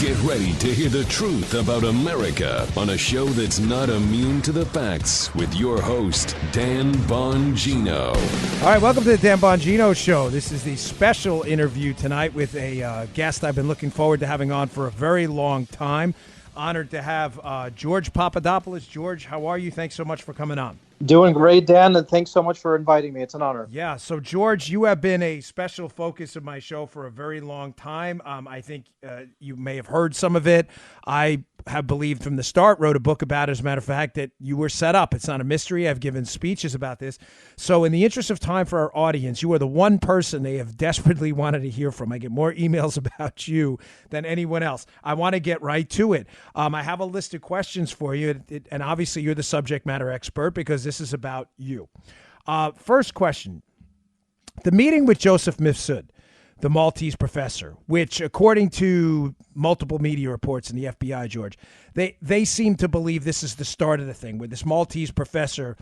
Get ready to hear the truth about America on a show that's not immune to the facts with your host, Dan Bongino. All right, welcome to the Dan Bongino Show. This is the special interview tonight with a guest I've been looking forward to having on for a very long time. Honored to have George Papadopoulos. George, how are you? Thanks so much for coming on. Doing great, Dan, and thanks so much for inviting me. It's an honor. Yeah, so George, you have been a special focus of my show for a very long time. I think you may have heard some of it. I have believed from the start, wrote a book about it, as a matter of fact, that you were set up. It's not a mystery. I've given speeches about this. So in the interest of time for our audience, you are the one person they have desperately wanted to hear from. I get more emails about you than anyone else. I want to get right to it. I have a list of questions for you, and obviously you're the subject matter expert because this is about you. First question. The meeting with Joseph Mifsud, the Maltese professor, which according to multiple media reports in the FBI, George, they seem to believe this is the start of the thing, where this Maltese professor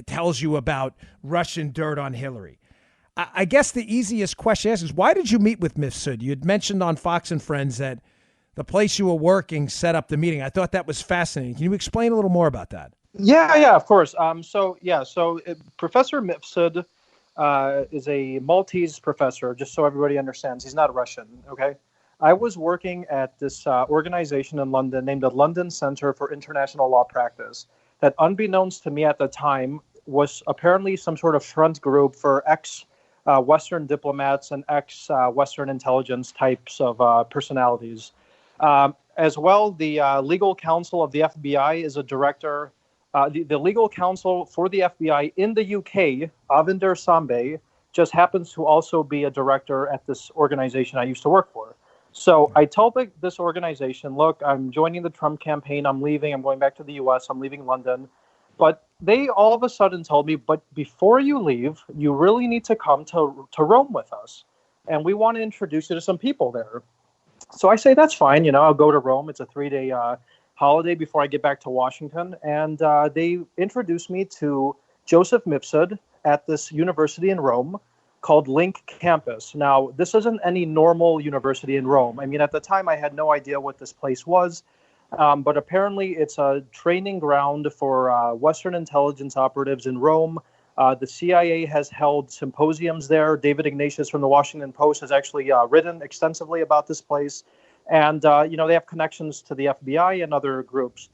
tells you about Russian dirt on Hillary. I guess the easiest question to ask is, why did you meet with Mifsud? You had mentioned on Fox and Friends that the place you were working set up the meeting. I thought that was fascinating. Can you explain a little more about that? Yeah, of course. So Professor Mifsud is a Maltese professor, just so everybody understands. He's not Russian, okay? I was working at this organization in London named the London Center for International Law Practice that, unbeknownst to me at the time, was apparently some sort of front group for ex-Western diplomats and ex-Western intelligence types of personalities. As well, the legal counsel of the FBI is a director. The legal counsel for the FBI in the UK, Avinder Sambe, just happens to also be a director at this organization I used to work for. So I told this organization, look, I'm joining the Trump campaign. I'm leaving. I'm going back to the US. I'm leaving London. But they all of a sudden told me, but before you leave, you really need to come to Rome with us. And we want to introduce you to some people there. So I say, that's fine. I'll go to Rome. It's a 3-day holiday before I get back to Washington. And they introduced me to Joseph Mifsud at this university in Rome called Link Campus. Now, this isn't any normal university in Rome. I mean, at the time, I had no idea what this place was. But apparently, it's a training ground for Western intelligence operatives in Rome. The CIA has held symposiums there. David Ignatius from the Washington Post has actually written extensively about this place. And, they have connections to the FBI and other groups.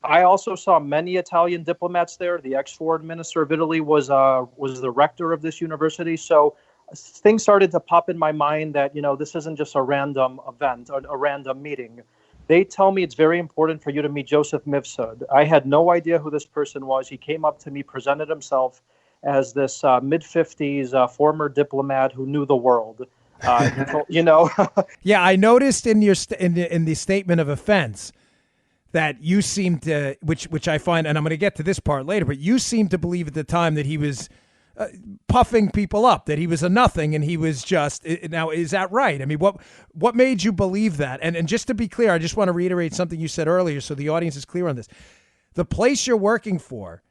I also saw many Italian diplomats there. The ex-foreign minister of Italy was the rector of this university. So things started to pop in my mind that, this isn't just a random event, a random meeting. They tell me it's very important for you to meet Joseph Mifsud. I had no idea who this person was. He came up to me, presented himself as this mid-50s former diplomat who knew the world. Yeah, I noticed in your in the statement of offense that you seemed to, which I find, and I'm going to get to this part later, but you seemed to believe at the time that he was puffing people up, that he was a nothing, and he was just. Now, is that right? I mean, what made you believe that? And just to be clear, I just want to reiterate something you said earlier, so the audience is clear on this. The place you're working for,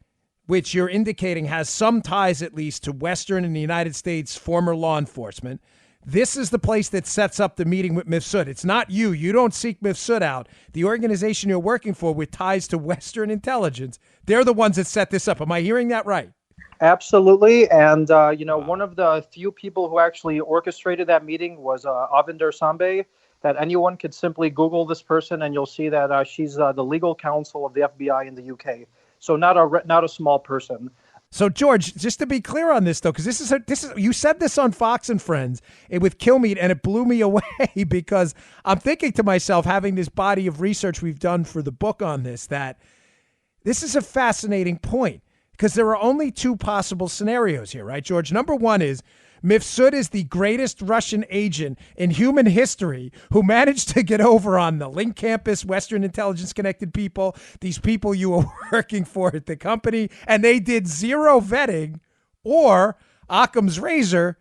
which you're indicating has some ties at least to Western and the United States former law enforcement. This is the place that sets up the meeting with Mifsud. It's not you. You don't seek Mifsud out. The organization you're working for with ties to Western intelligence, they're the ones that set this up. Am I hearing that right? Absolutely. And, one of the few people who actually orchestrated that meeting was Avinder Sambe, that anyone could simply Google this person and you'll see that she's the legal counsel of the FBI in the UK. So not a small person. So, George, just to be clear on this, though, because this is you said this on Fox and Friends with Kilmeade, and it blew me away because I'm thinking to myself, having this body of research we've done for the book on this, that this is a fascinating point because there are only two possible scenarios here, right, George? Number one is Mifsud is the greatest Russian agent in human history who managed to get over on the Link campus, Western intelligence connected people, these people you were working for at the company, and they did zero vetting, or Occam's razor,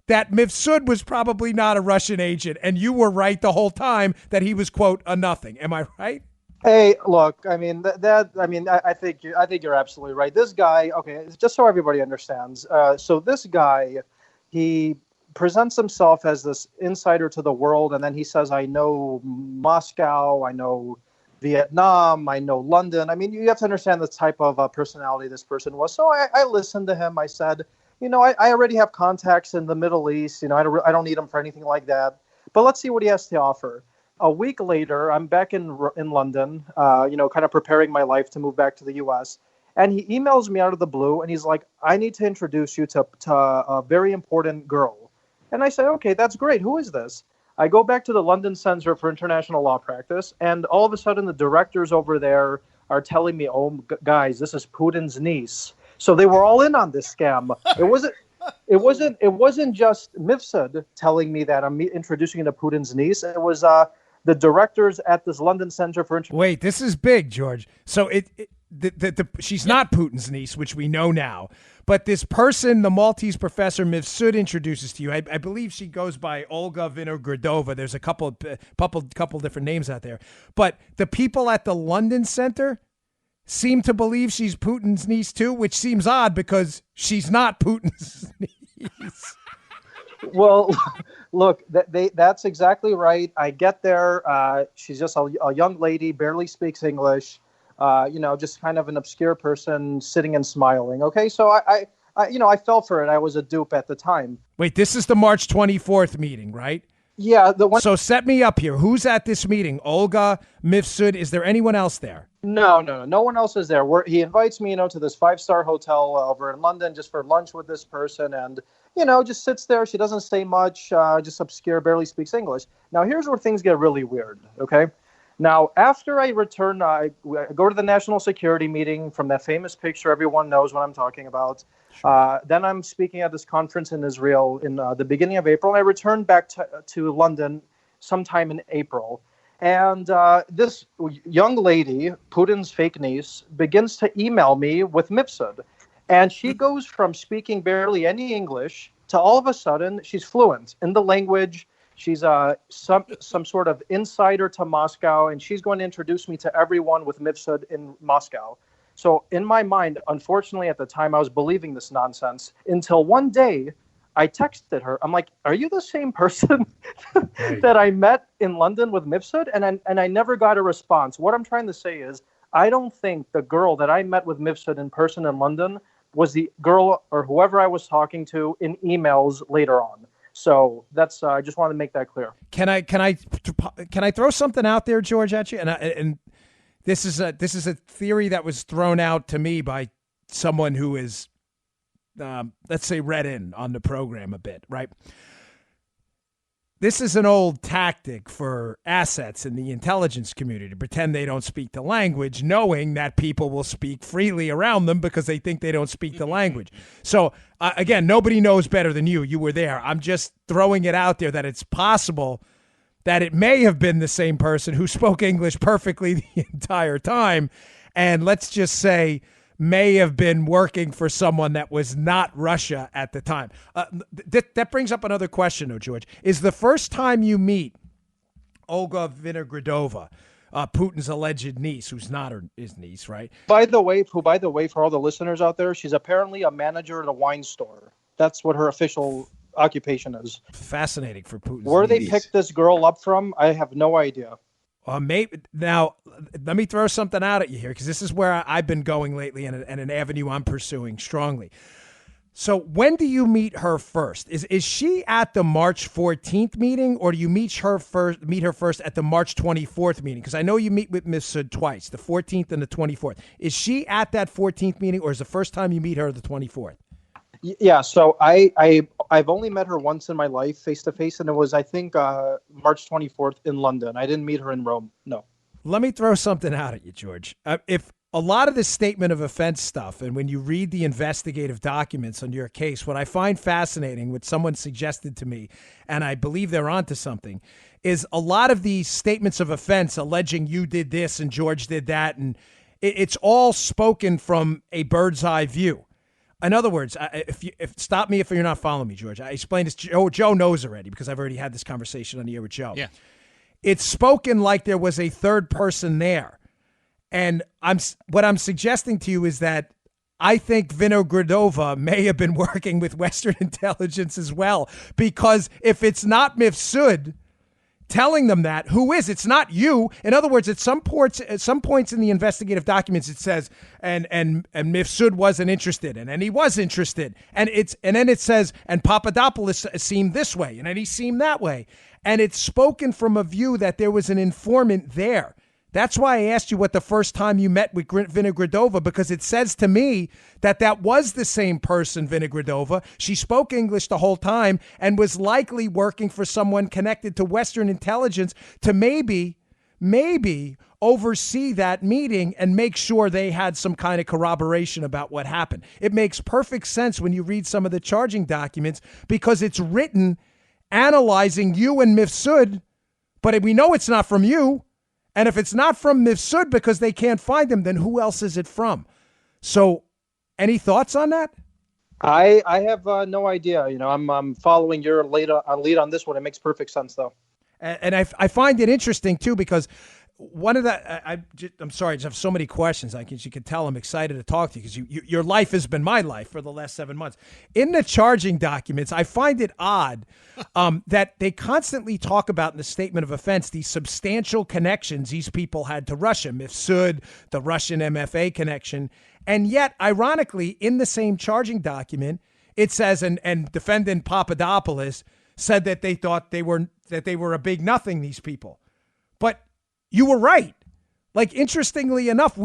that Mifsud was probably not a Russian agent, and you were right the whole time that he was, quote, a nothing. Am I right? Hey, look, I mean, I think you're absolutely right. This guy, okay, just so everybody understands. So this guy, he presents himself as this insider to the world, and then he says, I know Moscow, I know Vietnam, I know London. I mean, you have to understand the type of personality this person was. So I listened to him. I said, I already have contacts in the Middle East. I don't need him for anything like that. But let's see what he has to offer. A week later, I'm back in London, kind of preparing my life to move back to the U.S., and he emails me out of the blue, and he's like, I need to introduce you to a very important girl. And I say, okay, that's great. Who is this? I go back to the London Center for International Law Practice, and all of a sudden the directors over there are telling me, oh, guys, this is Putin's niece. So they were all in on this scam. It wasn't just Mifsud telling me that I'm introducing you to Putin's niece. It was the directors at this London Center for International. Wait, this is big, George. So she's not Putin's niece, which we know now. But this person, the Maltese professor Mifsud, introduces to you. I believe she goes by Olga Vinogradova. There's a couple different names out there. But the people at the London Center seem to believe she's Putin's niece too, which seems odd because she's not Putin's niece. Well, look, that's exactly right. I get there. She's just a young lady, barely speaks English. Just kind of an obscure person sitting and smiling. Okay, so I fell for it. I was a dupe at the time. Wait, this is the March 24th meeting, right? Yeah. So set me up here. Who's at this meeting? Olga, Mifsud. Is there anyone else there? No. No one else is there. He invites me, to this 5-star hotel over in London just for lunch with this person, and just sits there. She doesn't say much. Just obscure, barely speaks English. Now here's where things get really weird. Okay. Now, after I return, I go to the national security meeting from that famous picture. Everyone knows what I'm talking about. Sure. Then I'm speaking at this conference in Israel in the beginning of April. And I return back to London sometime in April. And this young lady, Putin's fake niece, begins to email me with Mifsud. And she goes from speaking barely any English to all of a sudden she's fluent in the language. She's some sort of insider to Moscow, and she's going to introduce me to everyone with Mifsud in Moscow. So in my mind, unfortunately, at the time, I was believing this nonsense until one day I texted her. I'm like, are you the same person that I met in London with Mifsud? And I never got a response. What I'm trying to say is I don't think the girl that I met with Mifsud in person in London was the girl or whoever I was talking to in emails later on. So that's I just want to make that clear. Can I throw something out there, George, at you? And this is a theory that was thrown out to me by someone who is, let's say, read in on the program a bit, right? This is an old tactic for assets in the intelligence community to pretend they don't speak the language, knowing that people will speak freely around them because they think they don't speak the language. So, again, nobody knows better than you. You were there. I'm just throwing it out there that it's possible that it may have been the same person who spoke English perfectly the entire time, and let's just say may have been working for someone that was not Russia at the time. That brings up another question, though, George. Is the first time you meet Olga Vinogradova, Putin's alleged niece, who's not his niece, right? By the way, for all the listeners out there, she's apparently a manager at a wine store. That's what her official occupation is. Fascinating for Putin's Where niece. They picked this girl up from, I have no idea. Maybe now, let me throw something out at you here because this is where I've been going lately and an avenue I'm pursuing strongly. So when do you meet her first? Is she at the March 14th meeting, or do you meet her first at the March 24th meeting? Because I know you meet with Mifsud twice, the 14th and the 24th. Is she at that 14th meeting, or is the first time you meet her the 24th? Yeah, so I've only met her once in my life face to face, and it was, I think, March 24th in London. I didn't meet her in Rome. No. Let me throw something out at you, George. If a lot of the statement of offense stuff, and when you read the investigative documents on your case, what I find fascinating, what someone suggested to me, and I believe they're onto something, is a lot of these statements of offense alleging you did this and George did that, and it's all spoken from a bird's eye view. In other words, stop me if you're not following me, George. I explained this. Joe knows already because I've already had this conversation on the air with Joe. Yeah. It's spoken like there was a third person there. And what I'm suggesting to you is that I think Vinogradova may have been working with Western intelligence as well, because if it's not Mifsud telling them that, who is? It's not you. In other words, at some points in the investigative documents, it says, and Mifsud wasn't interested, and then he was interested, and then it says, and Papadopoulos seemed this way, and then he seemed that way, and it's spoken from a view that there was an informant there. That's why I asked you what the first time you met with Vinogradova, because it says to me that was the same person, Vinogradova. She spoke English the whole time and was likely working for someone connected to Western intelligence to maybe oversee that meeting and make sure they had some kind of corroboration about what happened. It makes perfect sense when you read some of the charging documents, because it's written analyzing you and Mifsud, but we know it's not from you. And if it's not from Mifsud because they can't find him, then who else is it from? So any thoughts on that? I have no idea. I'm following your lead on this one. It makes perfect sense, though. And I find it interesting, too, because one of the I'm sorry, I just have so many questions. You can tell I'm excited to talk to you, because your life has been my life for the last 7 months. In the charging documents, I find it odd that they constantly talk about in the statement of offense these substantial connections these people had to Russia, Mifsud, the Russian MFA connection, and yet, ironically, in the same charging document, it says, and defendant Papadopoulos said that they thought they were a big nothing, these people, but you were right. Like, interestingly enough,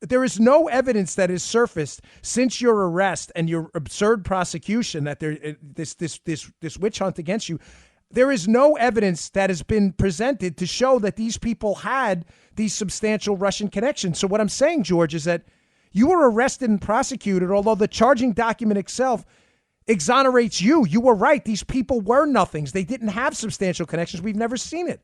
there is no evidence that has surfaced since your arrest and your absurd prosecution that this witch hunt against you. There is no evidence that has been presented to show that these people had these substantial Russian connections. So what I'm saying, George, is that you were arrested and prosecuted, although the charging document itself exonerates you. You were right. These people were nothings. They didn't have substantial connections. We've never seen it.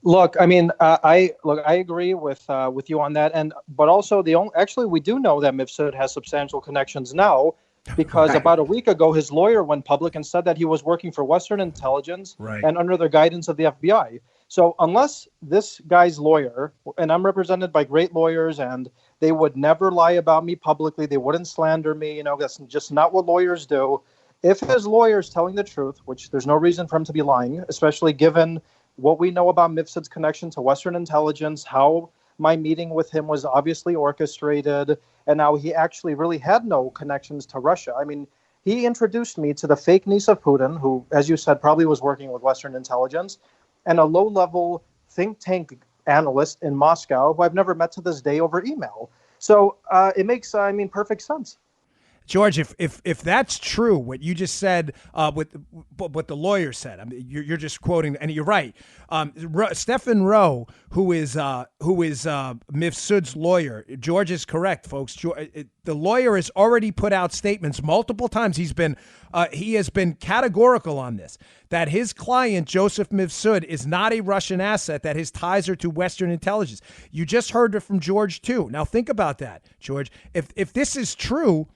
Look, I mean, I agree with you on that, but also we do know that Mifsud has substantial connections now, because right. About a week ago, his lawyer went public and said that he was working for Western intelligence and under the guidance of the FBI. So unless this guy's lawyer, and I'm represented by great lawyers, and they would never lie about me publicly, they wouldn't slander me, that's just not what lawyers do. If his lawyer is telling the truth, which there's no reason for him to be lying, especially given what we know about Mifsud's connection to Western intelligence, how my meeting with him was obviously orchestrated, and now he actually really had no connections to Russia. I mean, he introduced me to the fake niece of Putin, who, as you said, probably was working with Western intelligence, and a low-level think tank analyst in Moscow, who I've never met to this day, over email. So it makes, perfect sense. George, if that's true, what you just said, what the lawyer said, I mean, you're just quoting, and you're right. Stephen Rowe, who is Mifsud's lawyer, George is correct, folks. The lawyer has already put out statements multiple times. He has been categorical on this, that his client Joseph Mifsud is not a Russian asset, that his ties are to Western intelligence. You just heard it from George too. Now think about that, George. If this is true,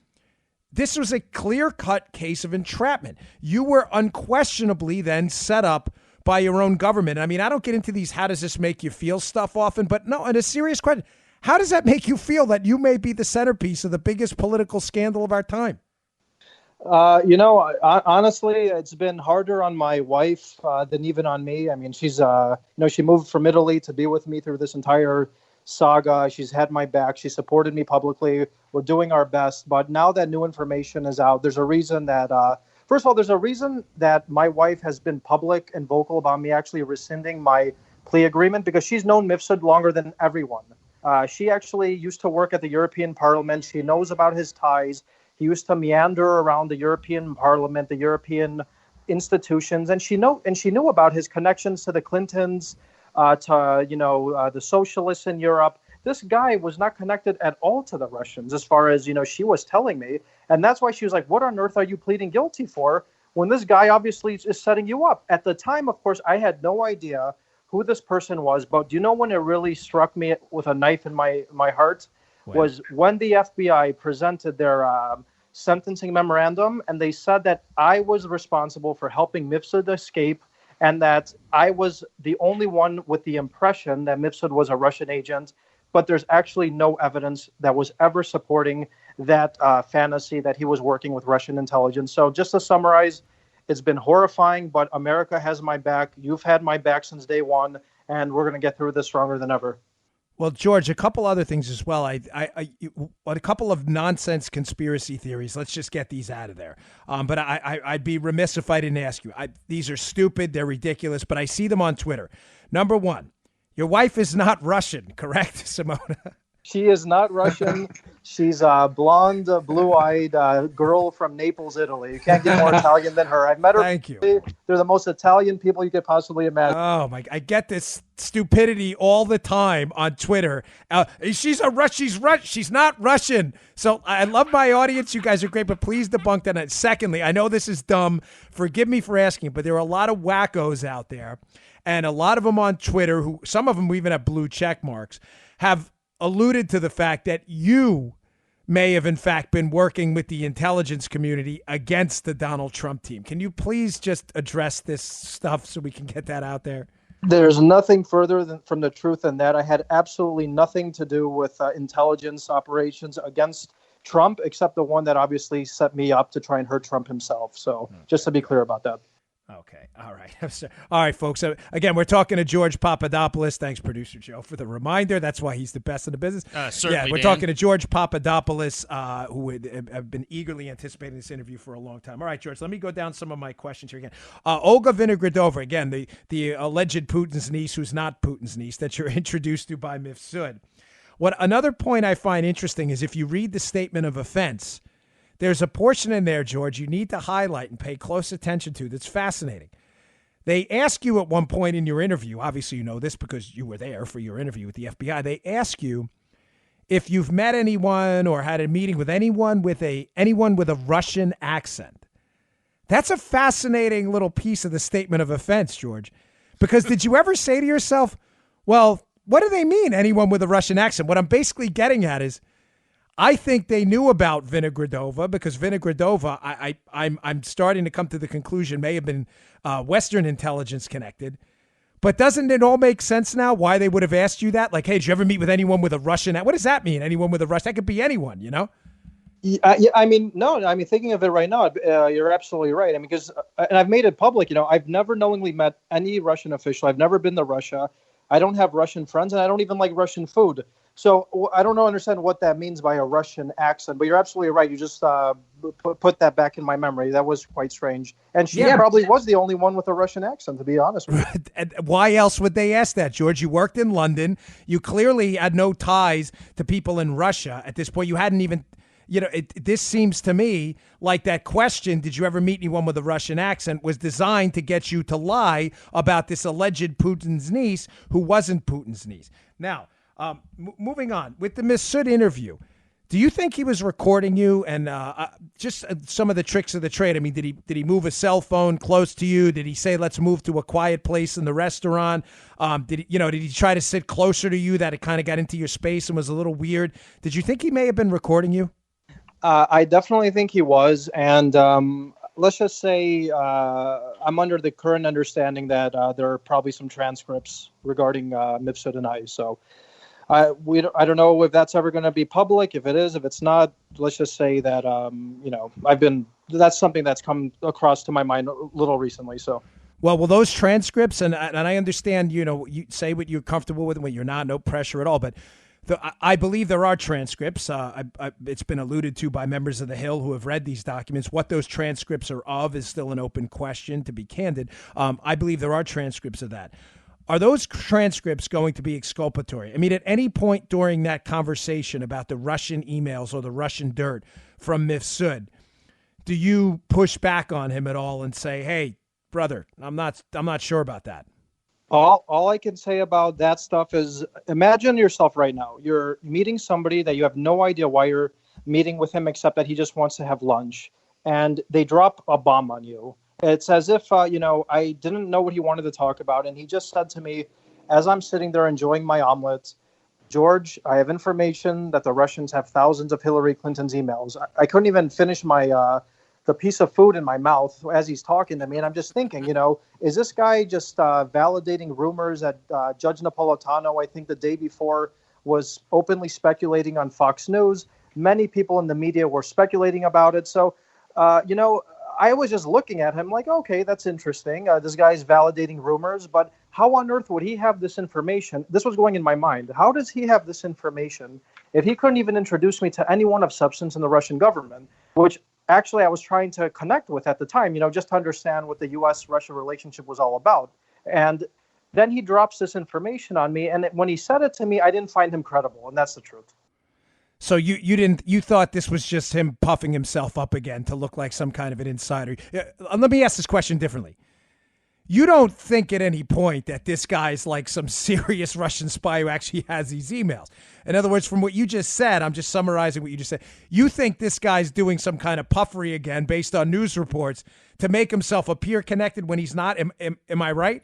this was a clear-cut case of entrapment. You were unquestionably then set up by your own government. I mean, I don't get into these how does this make you feel stuff often, but no, and a serious question, how does that make you feel that you may be the centerpiece of the biggest political scandal of our time? Honestly, it's been harder on my wife than even on me. I mean, she's, she moved from Italy to be with me through this entire saga. She's had my back. She supported me publicly. We're doing our best. But now that new information is out, there's a reason that, first of all, there's a reason that my wife has been public and vocal about me actually rescinding my plea agreement, because she's known Mifsud longer than everyone. She actually used to work at the European Parliament. She knows about his ties. He used to meander around the European Parliament, the European institutions, and she knew about his connections to the Clintons, the socialists in Europe. This guy was not connected at all to the Russians, as far as, she was telling me. And that's why she was like, what on earth are you pleading guilty for when this guy obviously is setting you up? At the time, of course, I had no idea who this person was. But do you know when it really struck me with a knife in my heart? Was when the FBI presented their sentencing memorandum, and they said that I was responsible for helping Mifsud escape, and that I was the only one with the impression that Mifsud was a Russian agent. but there's actually no evidence that was ever supporting that fantasy that he was working with Russian intelligence. So just to summarize, it's been horrifying, but America has my back. You've had my back since day one, and we're going to get through this stronger than ever. Well, George, a couple other things as well. A couple of nonsense conspiracy theories. Let's just get these out of there. But I'd be remiss if I didn't ask you. These are stupid. They're ridiculous, but I see them on Twitter. Number one, your wife is not Russian, correct, Simona? She is not Russian. She's a blonde, blue-eyed girl from Naples, Italy. You can't get more Italian than her. I've met her. Thank you. They're the most Italian people you could possibly imagine. Oh my! I get this stupidity all the time on Twitter. She's not Russian. So I love my audience. You guys are great, but please debunk that. Secondly, I know this is dumb. Forgive me for asking, but there are a lot of wackos out there, and a lot of them on Twitter who, some of them even have blue check marks, have alluded to the fact that you may have in fact been working with the intelligence community against the Donald Trump team. Can you please just address this stuff so we can get that out there? There's nothing further from the truth than that. I had absolutely nothing to do with intelligence operations against Trump, except the one that obviously set me up to try and hurt Trump himself. So just to be clear about that. Okay. All right. All right, folks. Again, we're talking to George Papadopoulos. Thanks, Producer Joe, for the reminder. That's why he's the best in the business. Certainly, we're Dan. talking to George Papadopoulos, who have been eagerly anticipating this interview for a long time. All right, George, let me go down some of my questions here again. Olga Vinogradova, again, the alleged Putin's niece, who's not Putin's niece, that you're introduced to by Mifsud. What another point I find interesting is if you read the statement of offense, there's a portion in there, George, you need to highlight and pay close attention to that's fascinating. They ask you at one point in your interview, obviously you know this because you were there for your interview with the FBI, they ask you if you've met anyone or had a meeting with anyone with a Russian accent. That's a fascinating little piece of the statement of offense, George, because did you ever say to yourself, well, what do they mean, anyone with a Russian accent? What I'm basically getting at is, I think they knew about Vinogradova because Vinogradova, I'm starting to come to the conclusion, may have been Western intelligence connected. But doesn't it all make sense now why they would have asked you that? Like, hey, did you ever meet with anyone with a Russian? What does that mean? Anyone with a Russian? That could be anyone, you know? I mean, no, I mean, thinking of it right now, you're absolutely right. I mean, because, and I've made it public, you know, I've never knowingly met any Russian official. I've never been to Russia. I don't have Russian friends, and I don't even like Russian food. So I don't understand what that means by a Russian accent, but you're absolutely right. You just put that back in my memory. That was quite strange. And she probably was the only one with a Russian accent, to be honest with you. And why else would they ask that, George? You worked in London. You clearly had no ties to people in Russia at this point. You hadn't even, you know, this seems to me like that question, did you ever meet anyone with a Russian accent, was designed to get you to lie about this alleged Putin's niece who wasn't Putin's niece. Now, moving on with the Mifsud interview, do you think he was recording you and just some of the tricks of the trade? I mean, did he move a cell phone close to you? Did he say, let's move to a quiet place in the restaurant? Did he try to sit closer to you that it kind of got into your space and was a little weird? Did you think he may have been recording you? I definitely think he was. And let's just say I'm under the current understanding that there are probably some transcripts regarding Mifsud and I. So I don't know if that's ever going to be public. If it is, if it's not, let's just say that, that's something that's come across to my mind a little recently. So. Well, those transcripts, and I understand, you know, you say what you're comfortable with and what you're not, no pressure at all, but I believe there are transcripts. It's been alluded to by members of the Hill who have read these documents. What those transcripts are of is still an open question, to be candid. I believe there are transcripts of that. Are those transcripts going to be exculpatory? I mean, at any point during that conversation about the Russian emails or the Russian dirt from Mifsud, do you push back on him at all and say, hey, brother, I'm not sure about that? All I can say about that stuff is imagine yourself right now. You're meeting somebody that you have no idea why you're meeting with him, except that he just wants to have lunch. And they drop a bomb on you. It's as if, I didn't know what he wanted to talk about. And he just said to me, as I'm sitting there enjoying my omelet, George, I have information that the Russians have thousands of Hillary Clinton's emails. I couldn't even finish the piece of food in my mouth as he's talking to me. And I'm just thinking, is this guy just validating rumors that Judge Napolitano, I think the day before, was openly speculating on Fox News. Many people in the media were speculating about it. So, I was just looking at him like, okay, that's interesting. This guy's validating rumors, but how on earth would he have this information? This was going in my mind. How does he have this information if he couldn't even introduce me to anyone of substance in the Russian government, which actually I was trying to connect with at the time, just to understand what the U.S.-Russia relationship was all about. And then he drops this information on me, and when he said it to me, I didn't find him credible, and that's the truth. So you thought this was just him puffing himself up again to look like some kind of an insider. Let me ask this question differently. You don't think at any point that this guy's like some serious Russian spy who actually has these emails. In other words, from what you just said, I'm just summarizing what you just said. You think this guy's doing some kind of puffery again based on news reports to make himself appear connected when he's not. Am I right?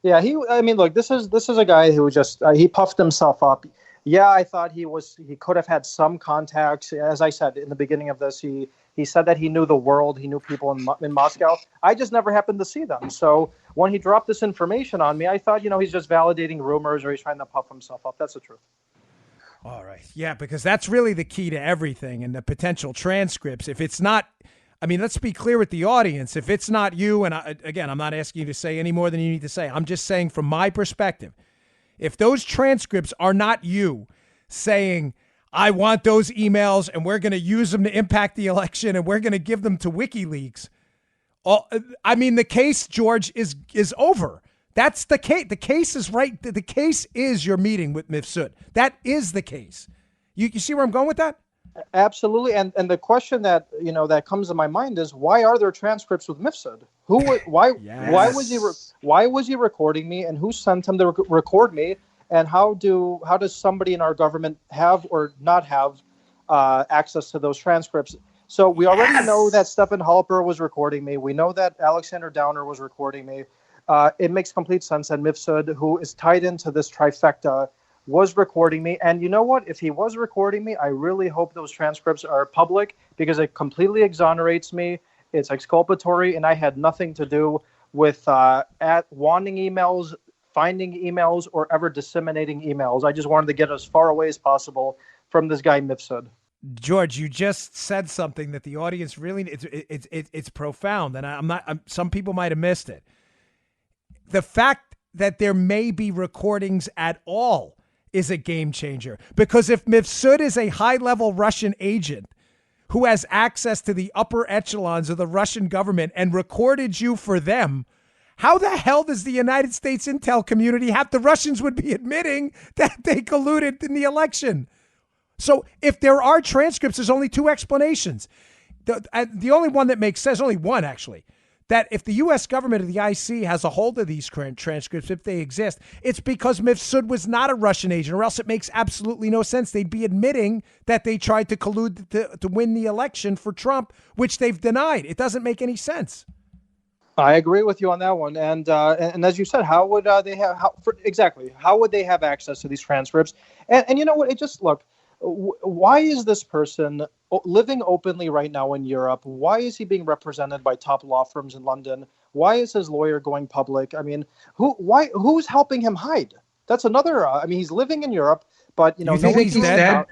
Yeah, look, this is a guy who just he puffed himself up. Yeah, I thought he could have had some contacts. As I said in the beginning of this, he said that he knew the world, he knew people in Moscow. I just never happened to see them. So when he dropped this information on me, I thought, he's just validating rumors or he's trying to puff himself up. That's the truth. All right. Yeah, because that's really the key to everything and the potential transcripts. If it's not, let's be clear with the audience. If it's not you, and again, I'm not asking you to say any more than you need to say. I'm just saying from my perspective, if those transcripts are not you saying, I want those emails and we're going to use them to impact the election and we're going to give them to WikiLeaks, the case, George, is over. That's the case. The case is right. The case is your meeting with Mifsud. That is the case. You see where I'm going with that? Absolutely. And the question that that comes to my mind is, why are there transcripts with Mifsud? Yes. Why was he recording me, and who sent him to record me? And how does somebody in our government have or not have access to those transcripts? So we already know that Stefan Halper was recording me. We know that Alexander Downer was recording me. It makes complete sense that Mifsud, who is tied into this trifecta, was recording me. And you know what? If he was recording me, I really hope those transcripts are public, because it completely exonerates me. It's exculpatory, and I had nothing to do with wanting emails, finding emails, or ever disseminating emails. I just wanted to get as far away as possible from this guy Mifsud. George, you just said something that the audience really it's profound, and some people might have missed it. The fact that there may be recordings at all is a game changer, because if Mifsud is a high-level Russian agent who has access to the upper echelons of the Russian government and recorded you for them, how the hell does the United States intel community have the Russians would be admitting that they colluded in the election? So if there are transcripts, there's only two explanations. The only one that makes sense, only one actually, that if the U.S. government or the IC has a hold of these transcripts, if they exist, it's because Mifsud was not a Russian agent, or else it makes absolutely no sense. They'd be admitting that they tried to collude to win the election for Trump, which they've denied. It doesn't make any sense. I agree with you on that one. And as you said, how would they have how would they have access to these transcripts? And you know what? Why is this person living openly right now in Europe? Why is he being represented by top law firms in London? Why is his lawyer going public? Who's helping him hide? That's another. He's living in Europe, but you think he's dead?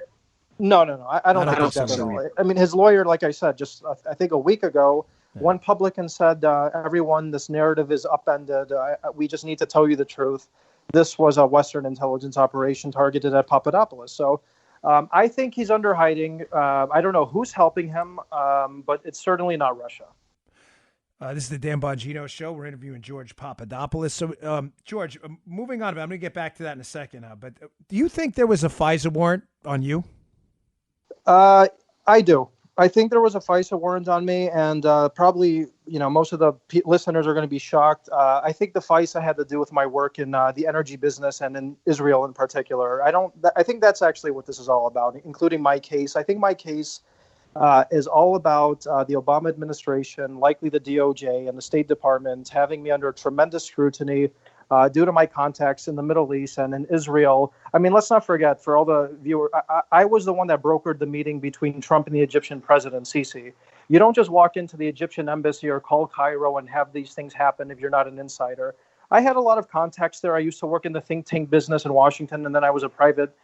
No. I don't think he's dead at all. His lawyer, like I said, just I think a week ago, one publican said, "Everyone, this narrative is upended. We just need to tell you the truth. This was a Western intelligence operation targeted at Papadopoulos." So. I think he's under hiding. I don't know who's helping him, but it's certainly not Russia. This is the Dan Bongino Show. We're interviewing George Papadopoulos. So, George, moving on, I'm going to get back to that in a second. But do you think there was a FISA warrant on you? I do. I think there was a FISA warrant on me, and probably, most of the listeners are going to be shocked. I think the FISA had to do with my work in the energy business and in Israel in particular. I think that's actually what this is all about, including my case. I think my case is all about the Obama administration, likely the DOJ and the State Department, having me under tremendous scrutiny due to my contacts in the Middle East and in Israel. Let's not forget, for all the viewers, I was the one that brokered the meeting between Trump and the Egyptian president, Sisi. You don't just walk into the Egyptian embassy or call Cairo and have these things happen if you're not an insider. I had a lot of contacts there. I used to work in the think tank business in Washington, and then I was a private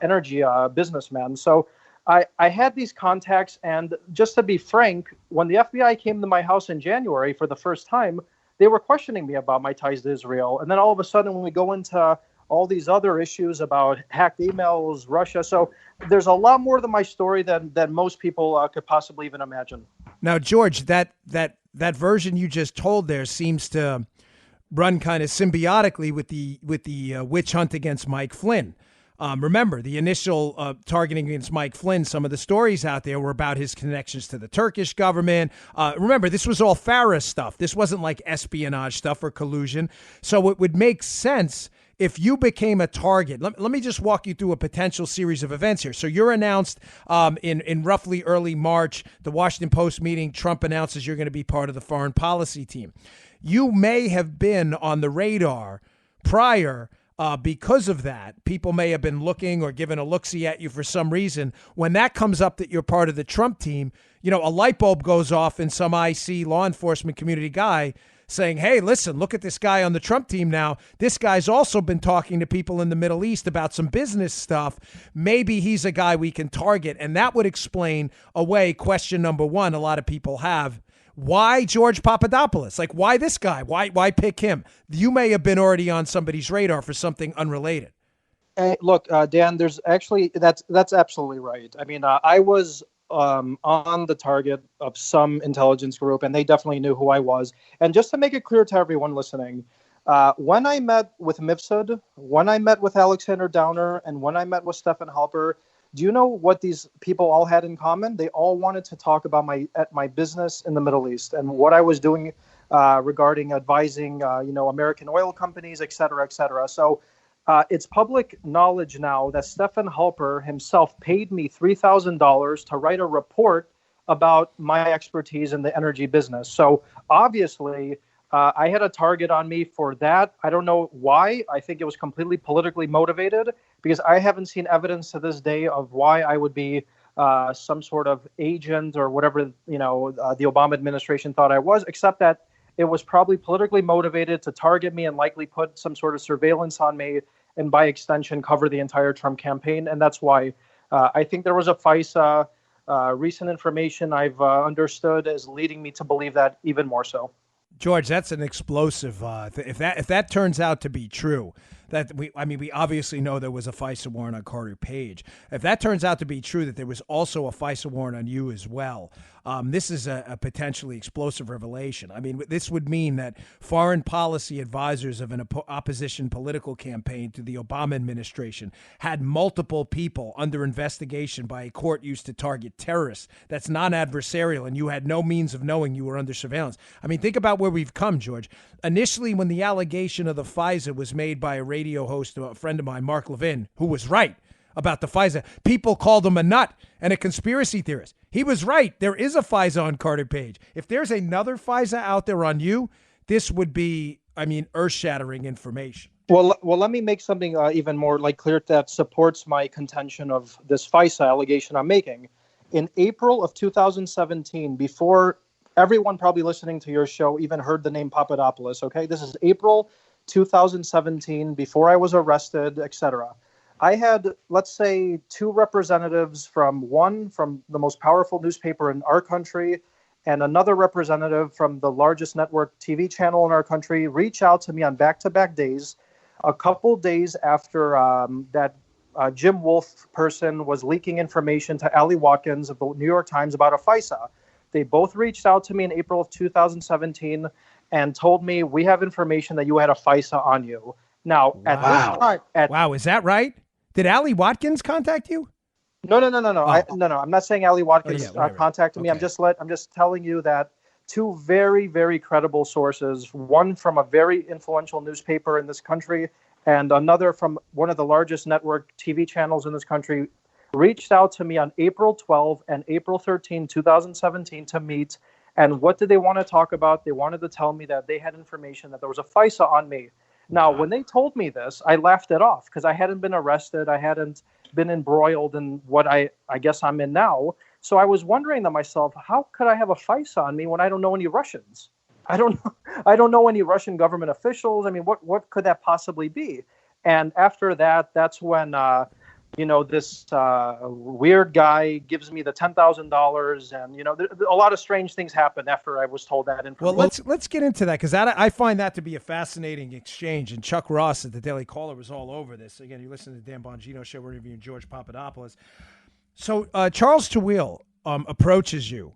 energy businessman. So I had these contacts, and just to be frank, when the FBI came to my house in January for the first time, they were questioning me about my ties to Israel. And then all of a sudden, when we go into all these other issues about hacked emails, Russia, so there's a lot more to my story than most people could possibly even imagine. Now, George, that version you just told there seems to run kind of symbiotically with the witch hunt against Mike Flynn. Remember, the initial targeting against Mike Flynn, some of the stories out there were about his connections to the Turkish government. Remember, this was all Farah stuff. This wasn't like espionage stuff or collusion. So it would make sense if you became a target. Let me just walk you through a potential series of events here. So you're announced in roughly early March, the Washington Post meeting, Trump announces you're going to be part of the foreign policy team. You may have been on the radar prior. Because of that, people may have been looking or giving a look-see at you for some reason. When that comes up that you're part of the Trump team, a light bulb goes off in some IC law enforcement community guy saying, hey, listen, look at this guy on the Trump team now. This guy's also been talking to people in the Middle East about some business stuff. Maybe he's a guy we can target. And that would explain away question number one a lot of people have. Why George Papadopoulos? Like, why this guy? Why pick him? You may have been already on somebody's radar for something unrelated. Hey, look, Dan, there's actually, that's absolutely right. I mean, I was on the target of some intelligence group, and they definitely knew who I was. And just to make it clear to everyone listening, when I met with Mifsud, when I met with Alexander Downer, and when I met with Stefan Halper, do you know what these people all had in common? They all wanted to talk about my business in the Middle East and what I was doing regarding advising, American oil companies, et cetera, et cetera. So it's public knowledge now that Stefan Halper himself paid me $3,000 to write a report about my expertise in the energy business. So obviously, I had a target on me for that. I don't know why. I think it was completely politically motivated because I haven't seen evidence to this day of why I would be some sort of agent or whatever, the Obama administration thought I was, except that it was probably politically motivated to target me and likely put some sort of surveillance on me and by extension cover the entire Trump campaign. And that's why I think there was a FISA. Recent information I've understood is leading me to believe that even more so. George, that's an explosive. If that turns out to be true, we obviously know there was a FISA warrant on Carter Page. If that turns out to be true, that there was also a FISA warrant on you as well, this is a potentially explosive revelation. I mean, this would mean that foreign policy advisors of an opposition political campaign to the Obama administration had multiple people under investigation by a court used to target terrorists. That's non-adversarial, and you had no means of knowing you were under surveillance. I mean, think about where we've come, George. Initially, when the allegation of the FISA was made by a radio host, a friend of mine, Mark Levin, who was right about the FISA, people called him a nut and a conspiracy theorist. He was right. There is a FISA on Carter Page. If there's another FISA out there on you, this would be, earth-shattering information. Well, let me make something even more clear that supports my contention of this FISA allegation I'm making. In April of 2017, before everyone probably listening to your show even heard the name Papadopoulos, okay? This is April 2017, before I was arrested, etc. I had, let's say, two representatives from the most powerful newspaper in our country and another representative from the largest network TV channel in our country reach out to me on back-to-back days, a couple days after that Jim Wolf person was leaking information to Ali Watkins of the New York Times about a FISA. They both reached out to me in April of 2017 and told me, we have information that you had a FISA on you. Now, at this time... Wow, is that right? Did Ali Watkins contact you? No. I'm not saying Ali Watkins contacted me. Okay. I'm just telling you that two very, very credible sources, one from a very influential newspaper in this country and another from one of the largest network TV channels in this country, reached out to me on April 12 and April 13, 2017 to meet. And what did they want to talk about? They wanted to tell me that they had information that there was a FISA on me. Now, when they told me this, I laughed it off because I hadn't been arrested. I hadn't been embroiled in what I guess I'm in now. So I was wondering to myself, how could I have a FISA on me when I don't know any Russians? I don't know any Russian government officials. I mean, what could that possibly be? And after that, that's when this weird guy gives me the $10,000, and a lot of strange things happened after I was told that information. Well, let's get into that, because I find that to be a fascinating exchange. And Chuck Ross at the Daily Caller was all over this. Again, you listen to the Dan Bongino show. We're interviewing George Papadopoulos. So Charles Tawil approaches you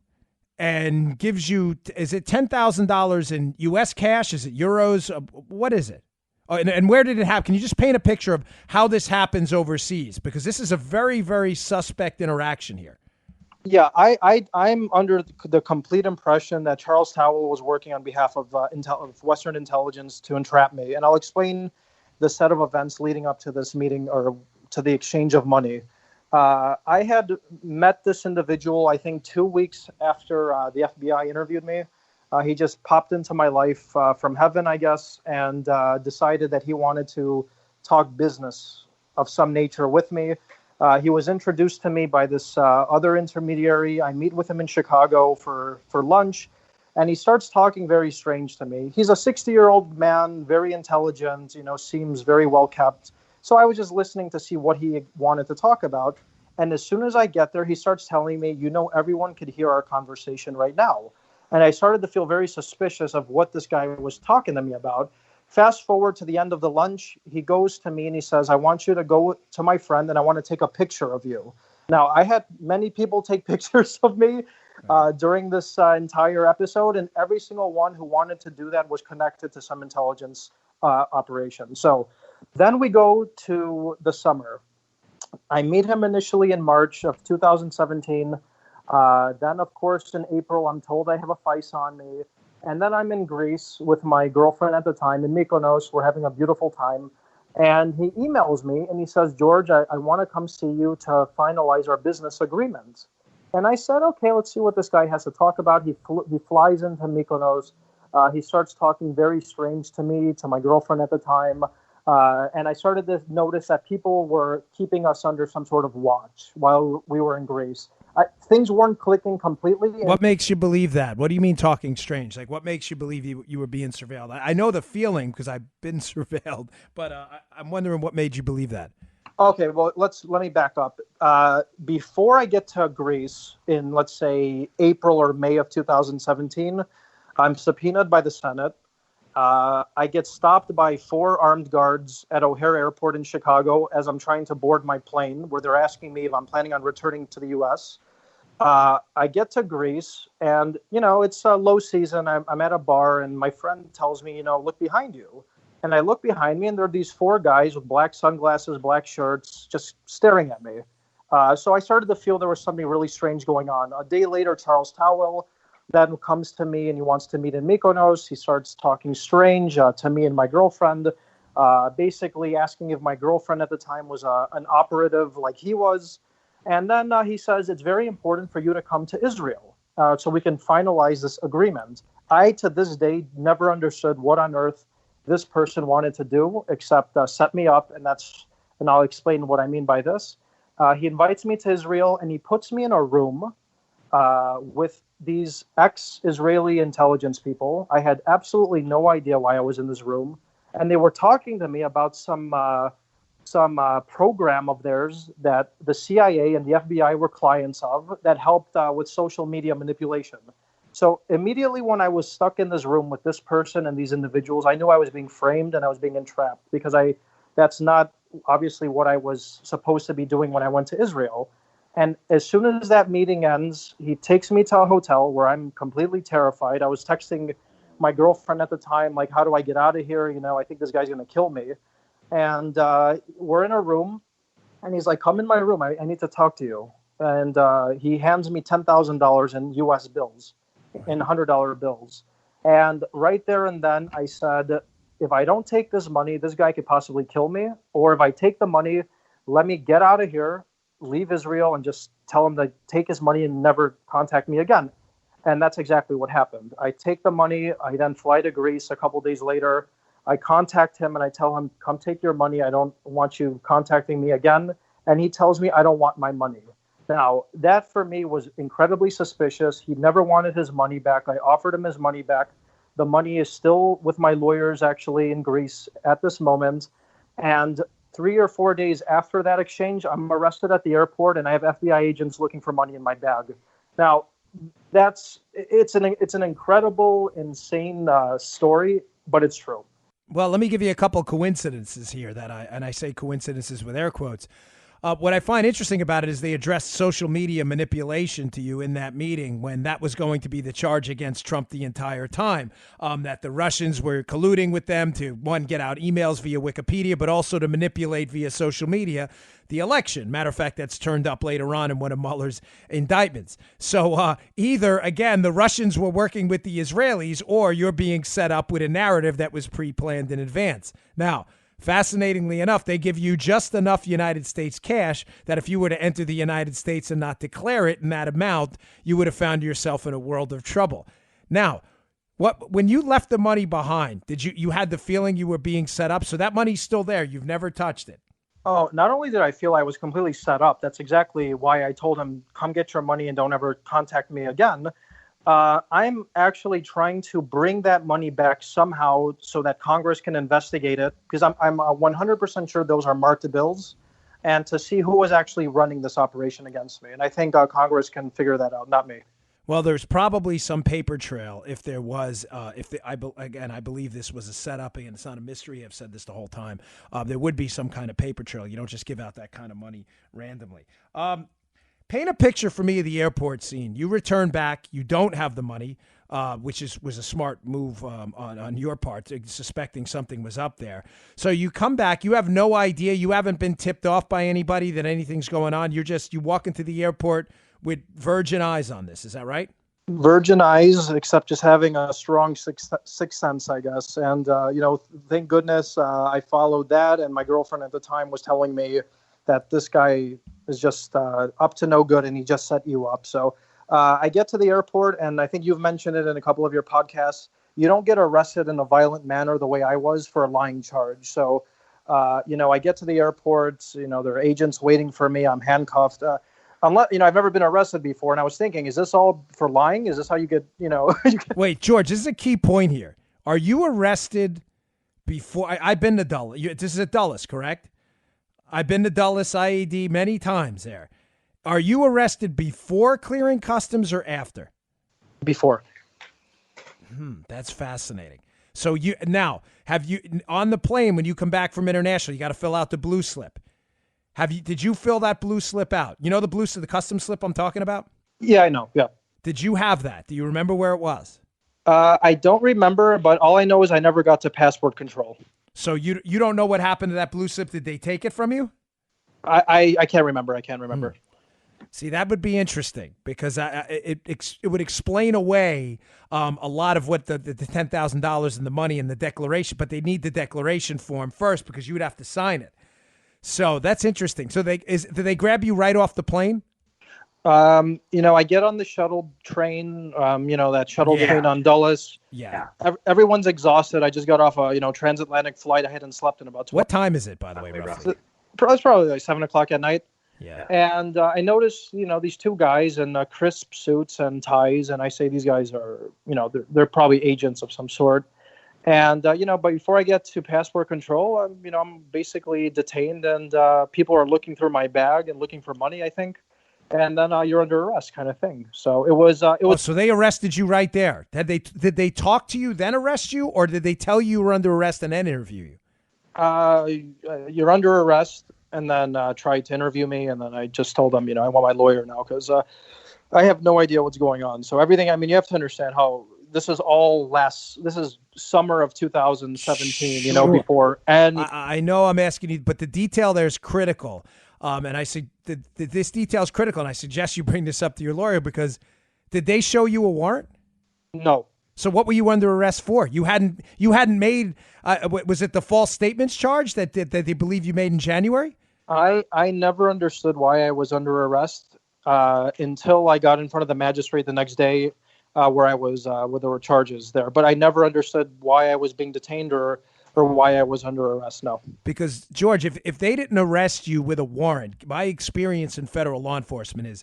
and gives you, is it $10,000 in U.S. cash? Is it euros? What is it? And where did it happen? Can you just paint a picture of how this happens overseas? Because this is a very, very suspect interaction here. Yeah, I'm under the complete impression that Charles Tawil was working on behalf of Western intelligence to entrap me. And I'll explain the set of events leading up to this meeting, or to the exchange of money. I had met this individual, I think, 2 weeks after the FBI interviewed me. He just popped into my life from heaven, I guess, and decided that he wanted to talk business of some nature with me. He was introduced to me by this other intermediary. I meet with him in Chicago for lunch, and he starts talking very strange to me. He's a 60-year-old man, very intelligent, seems very well kept. So I was just listening to see what he wanted to talk about. And as soon as I get there, he starts telling me, everyone could hear our conversation right now. And I started to feel very suspicious of what this guy was talking to me about. Fast forward to the end of the lunch, he goes to me and he says, I want you to go to my friend and I want to take a picture of you. Now, I had many people take pictures of me during this entire episode, and every single one who wanted to do that was connected to some intelligence operation. So then we go to the summer. I meet him initially in March of 2017. Then, of course, in April, I'm told I have a FICE on me. And then I'm in Greece with my girlfriend at the time in Mykonos. We're having a beautiful time. And he emails me and he says, George, I want to come see you to finalize our business agreement. And I said, okay, let's see what this guy has to talk about. He flies into Mykonos. He starts talking very strange to me, to my girlfriend at the time. And I started to notice that people were keeping us under some sort of watch while we were in Greece. Things weren't clicking completely. What makes you believe that? What do you mean talking strange? Like, what makes you believe you were being surveilled? I know the feeling because I've been surveilled, but I'm wondering what made you believe that. Okay, well, let me back up. Before I get to Greece in, let's say, April or May of 2017, I'm subpoenaed by the Senate. I get stopped by 4 armed guards at O'Hare Airport in Chicago as I'm trying to board my plane, where they're asking me if I'm planning on returning to the U.S. I get to Greece, and, it's a low season. I'm at a bar, and my friend tells me, look behind you. And I look behind me, and there are these 4 guys with black sunglasses, black shirts, just staring at me. So I started to feel there was something really strange going on. A day later, Charles Tawil then comes to me and he wants to meet in Mykonos. He starts talking strange to me and my girlfriend, basically asking if my girlfriend at the time was an operative like he was. And then he says, it's very important for you to come to Israel so we can finalize this agreement. I, to this day, never understood what on earth this person wanted to do except set me up. And I'll explain what I mean by this. He invites me to Israel and he puts me in a room with these ex-Israeli intelligence people. I had absolutely no idea why I was in this room. And they were talking to me about some program of theirs that the CIA and the FBI were clients of that helped with social media manipulation. So immediately when I was stuck in this room with this person and these individuals, I knew I was being framed and I was being entrapped, because that's not obviously what I was supposed to be doing when I went to Israel. And as soon as that meeting ends, he takes me to a hotel where I'm completely terrified. I was texting my girlfriend at the time, like, how do I get out of here? I think this guy's going to kill me. And we're in a room, and he's like, come in my room. I need to talk to you. And he hands me $10,000 in U.S. bills, in $100 bills. And right there and then I said, if I don't take this money, this guy could possibly kill me. Or if I take the money, let me get out of here, leave Israel, and just tell him to take his money and never contact me again. And that's exactly what happened. I take the money. I then fly to Greece a couple days later. I contact him and I tell him, come take your money. I don't want you contacting me again. And he tells me I don't want my money. Now, that for me was incredibly suspicious. He never wanted his money back. I offered him his money back. The money is still with my lawyers actually in Greece at this moment. And 3 or 4 days after that exchange, I'm arrested at the airport, and I have FBI agents looking for money in my bag. Now, it's an incredible, insane story, but it's true. Well, let me give you a couple coincidences here I say coincidences with air quotes. What I find interesting about it is they addressed social media manipulation to you in that meeting when that was going to be the charge against Trump the entire time, that the Russians were colluding with them to, one, get out emails via Wikipedia, but also to manipulate via social media the election. Matter of fact, that's turned up later on in one of Mueller's indictments. So either, again, the Russians were working with the Israelis, or you're being set up with a narrative that was pre-planned in advance. Now, fascinatingly enough, they give you just enough United States cash that if you were to enter the United States and not declare it in that amount, you would have found yourself in a world of trouble. Now, when you left the money behind, did you had the feeling you were being set up? So that money's still there. You've never touched it. Oh, not only did I feel I was completely set up, that's exactly why I told him, come get your money and don't ever contact me again. I'm actually trying to bring that money back somehow so that Congress can investigate it, because I'm 100% sure those are marked bills, and to see who was actually running this operation against me. And I think Congress can figure that out, not me. Well, there's probably some paper trail if there was. I believe this was a setup, and it's not a mystery. I've said this the whole time. There would be some kind of paper trail. You don't just give out that kind of money randomly. Paint a picture for me of the airport scene. You return back. You don't have the money, which was a smart move on your part, suspecting something was up there. So you come back. You have no idea. You haven't been tipped off by anybody that anything's going on. You walk into the airport with virgin eyes on this. Is that right? Virgin eyes, except just having a strong sixth sense, I guess. And, thank goodness I followed that. And my girlfriend at the time was telling me that this guy is just up to no good and he just set you up. So I get to the airport, and I think you've mentioned it in a couple of your podcasts. You don't get arrested in a violent manner the way I was for a lying charge. So, I get to the airport, there are agents waiting for me. I'm handcuffed. I've never been arrested before. And I was thinking, is this all for lying? Is this how you get, Wait, George, this is a key point here. Are you arrested before? I've been to Dulles. This is at Dulles, correct? I've been to Dulles IED many times there. Are you arrested before clearing customs or after? Before. That's fascinating. So have you on the plane when you come back from international, you got to fill out the blue slip. Did you fill that blue slip out? You know the blue slip, the customs slip I'm talking about? Yeah, I know. Yeah. Did you have that? Do you remember where it was? I don't remember, but all I know is I never got to passport control. So you don't know what happened to that blue slip? Did they take it from you? I can't remember. I can't remember. See, that would be interesting because it would explain away a lot of what the $10,000 and the money and the declaration, but they need the declaration form first because you would have to sign it. So that's interesting. So did they grab you right off the plane? I get on the shuttle train, that shuttle train on Dulles. Yeah. Everyone's exhausted. I just got off a, transatlantic flight. I hadn't slept in about 12 What time is it, by the way, roughly? It's probably like 7 o'clock at night. Yeah. And I noticed, these two guys in crisp suits and ties. And I say these guys are, they're probably agents of some sort. And, but before I get to passport control, I'm basically detained, and people are looking through my bag and looking for money, I think. And then you're under arrest kind of thing. So it was. So they arrested you right there. Did they talk to you, then arrest you, or did they tell you you were under arrest and then interview you? You're under arrest, and then tried to interview me. And then I just told them, I want my lawyer now because I have no idea what's going on. So everything, you have to understand how this is this is summer of 2017, Sure. before. And I know I'm asking you, but the detail there is critical. And I say this detail is critical, and I suggest you bring this up to your lawyer because did they show you a warrant? No. So what were you under arrest for? You hadn't made. Was it the false statements charge that they believe you made in January? I never understood why I was under arrest until I got in front of the magistrate the next day, where there were charges there. But I never understood why I was being detained or why I was under arrest. No. Because, George, if they didn't arrest you with a warrant, my experience in federal law enforcement is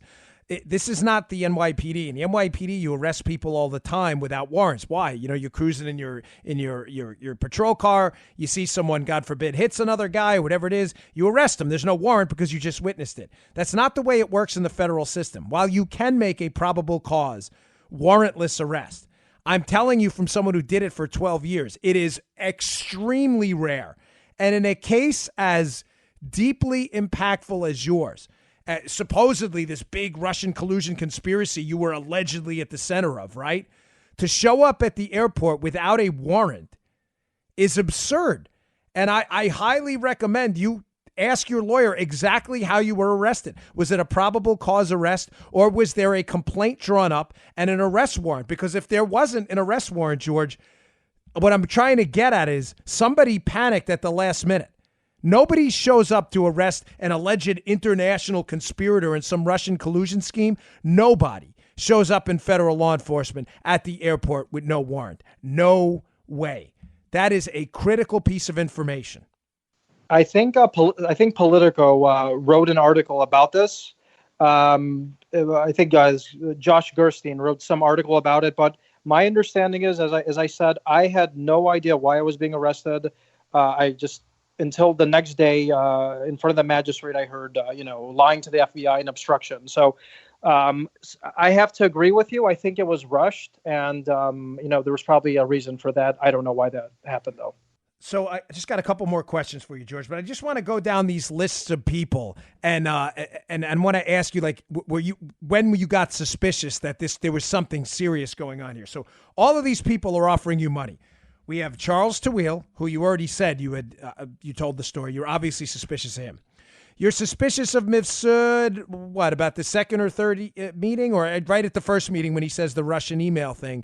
This is not the NYPD. In the NYPD, you arrest people all the time without warrants. Why? You're cruising in your patrol car. You see someone, God forbid, hits another guy, or whatever it is. You arrest them. There's no warrant because you just witnessed it. That's not the way it works in the federal system. While you can make a probable cause warrantless arrest, I'm telling you from someone who did it for 12 years, it is extremely rare. And in a case as deeply impactful as yours, supposedly this big Russian collusion conspiracy you were allegedly at the center of, right? To show up at the airport without a warrant is absurd. And I highly recommend you ask your lawyer exactly how you were arrested. Was it a probable cause arrest, or was there a complaint drawn up and an arrest warrant? Because if there wasn't an arrest warrant, George, what I'm trying to get at is somebody panicked at the last minute. Nobody shows up to arrest an alleged international conspirator in some Russian collusion scheme. Nobody shows up in federal law enforcement at the airport with no warrant. No way. That is a critical piece of information. I think Politico wrote an article about this. I think Josh Gerstein wrote some article about it. But my understanding is, as I said, I had no idea why I was being arrested. Until the next day, in front of the magistrate, I heard, lying to the FBI and obstruction. So I have to agree with you. I think it was rushed, and there was probably a reason for that. I don't know why that happened, though. So I just got a couple more questions for you, George, but I just want to go down these lists of people and want to ask you, like, when you got suspicious that there was something serious going on here? So all of these people are offering you money. We have Charles Tawil, who you already said you told the story. You're obviously suspicious of him. You're suspicious of Mifsud, what, about the second or third meeting, or right at the first meeting when he says the Russian email thing?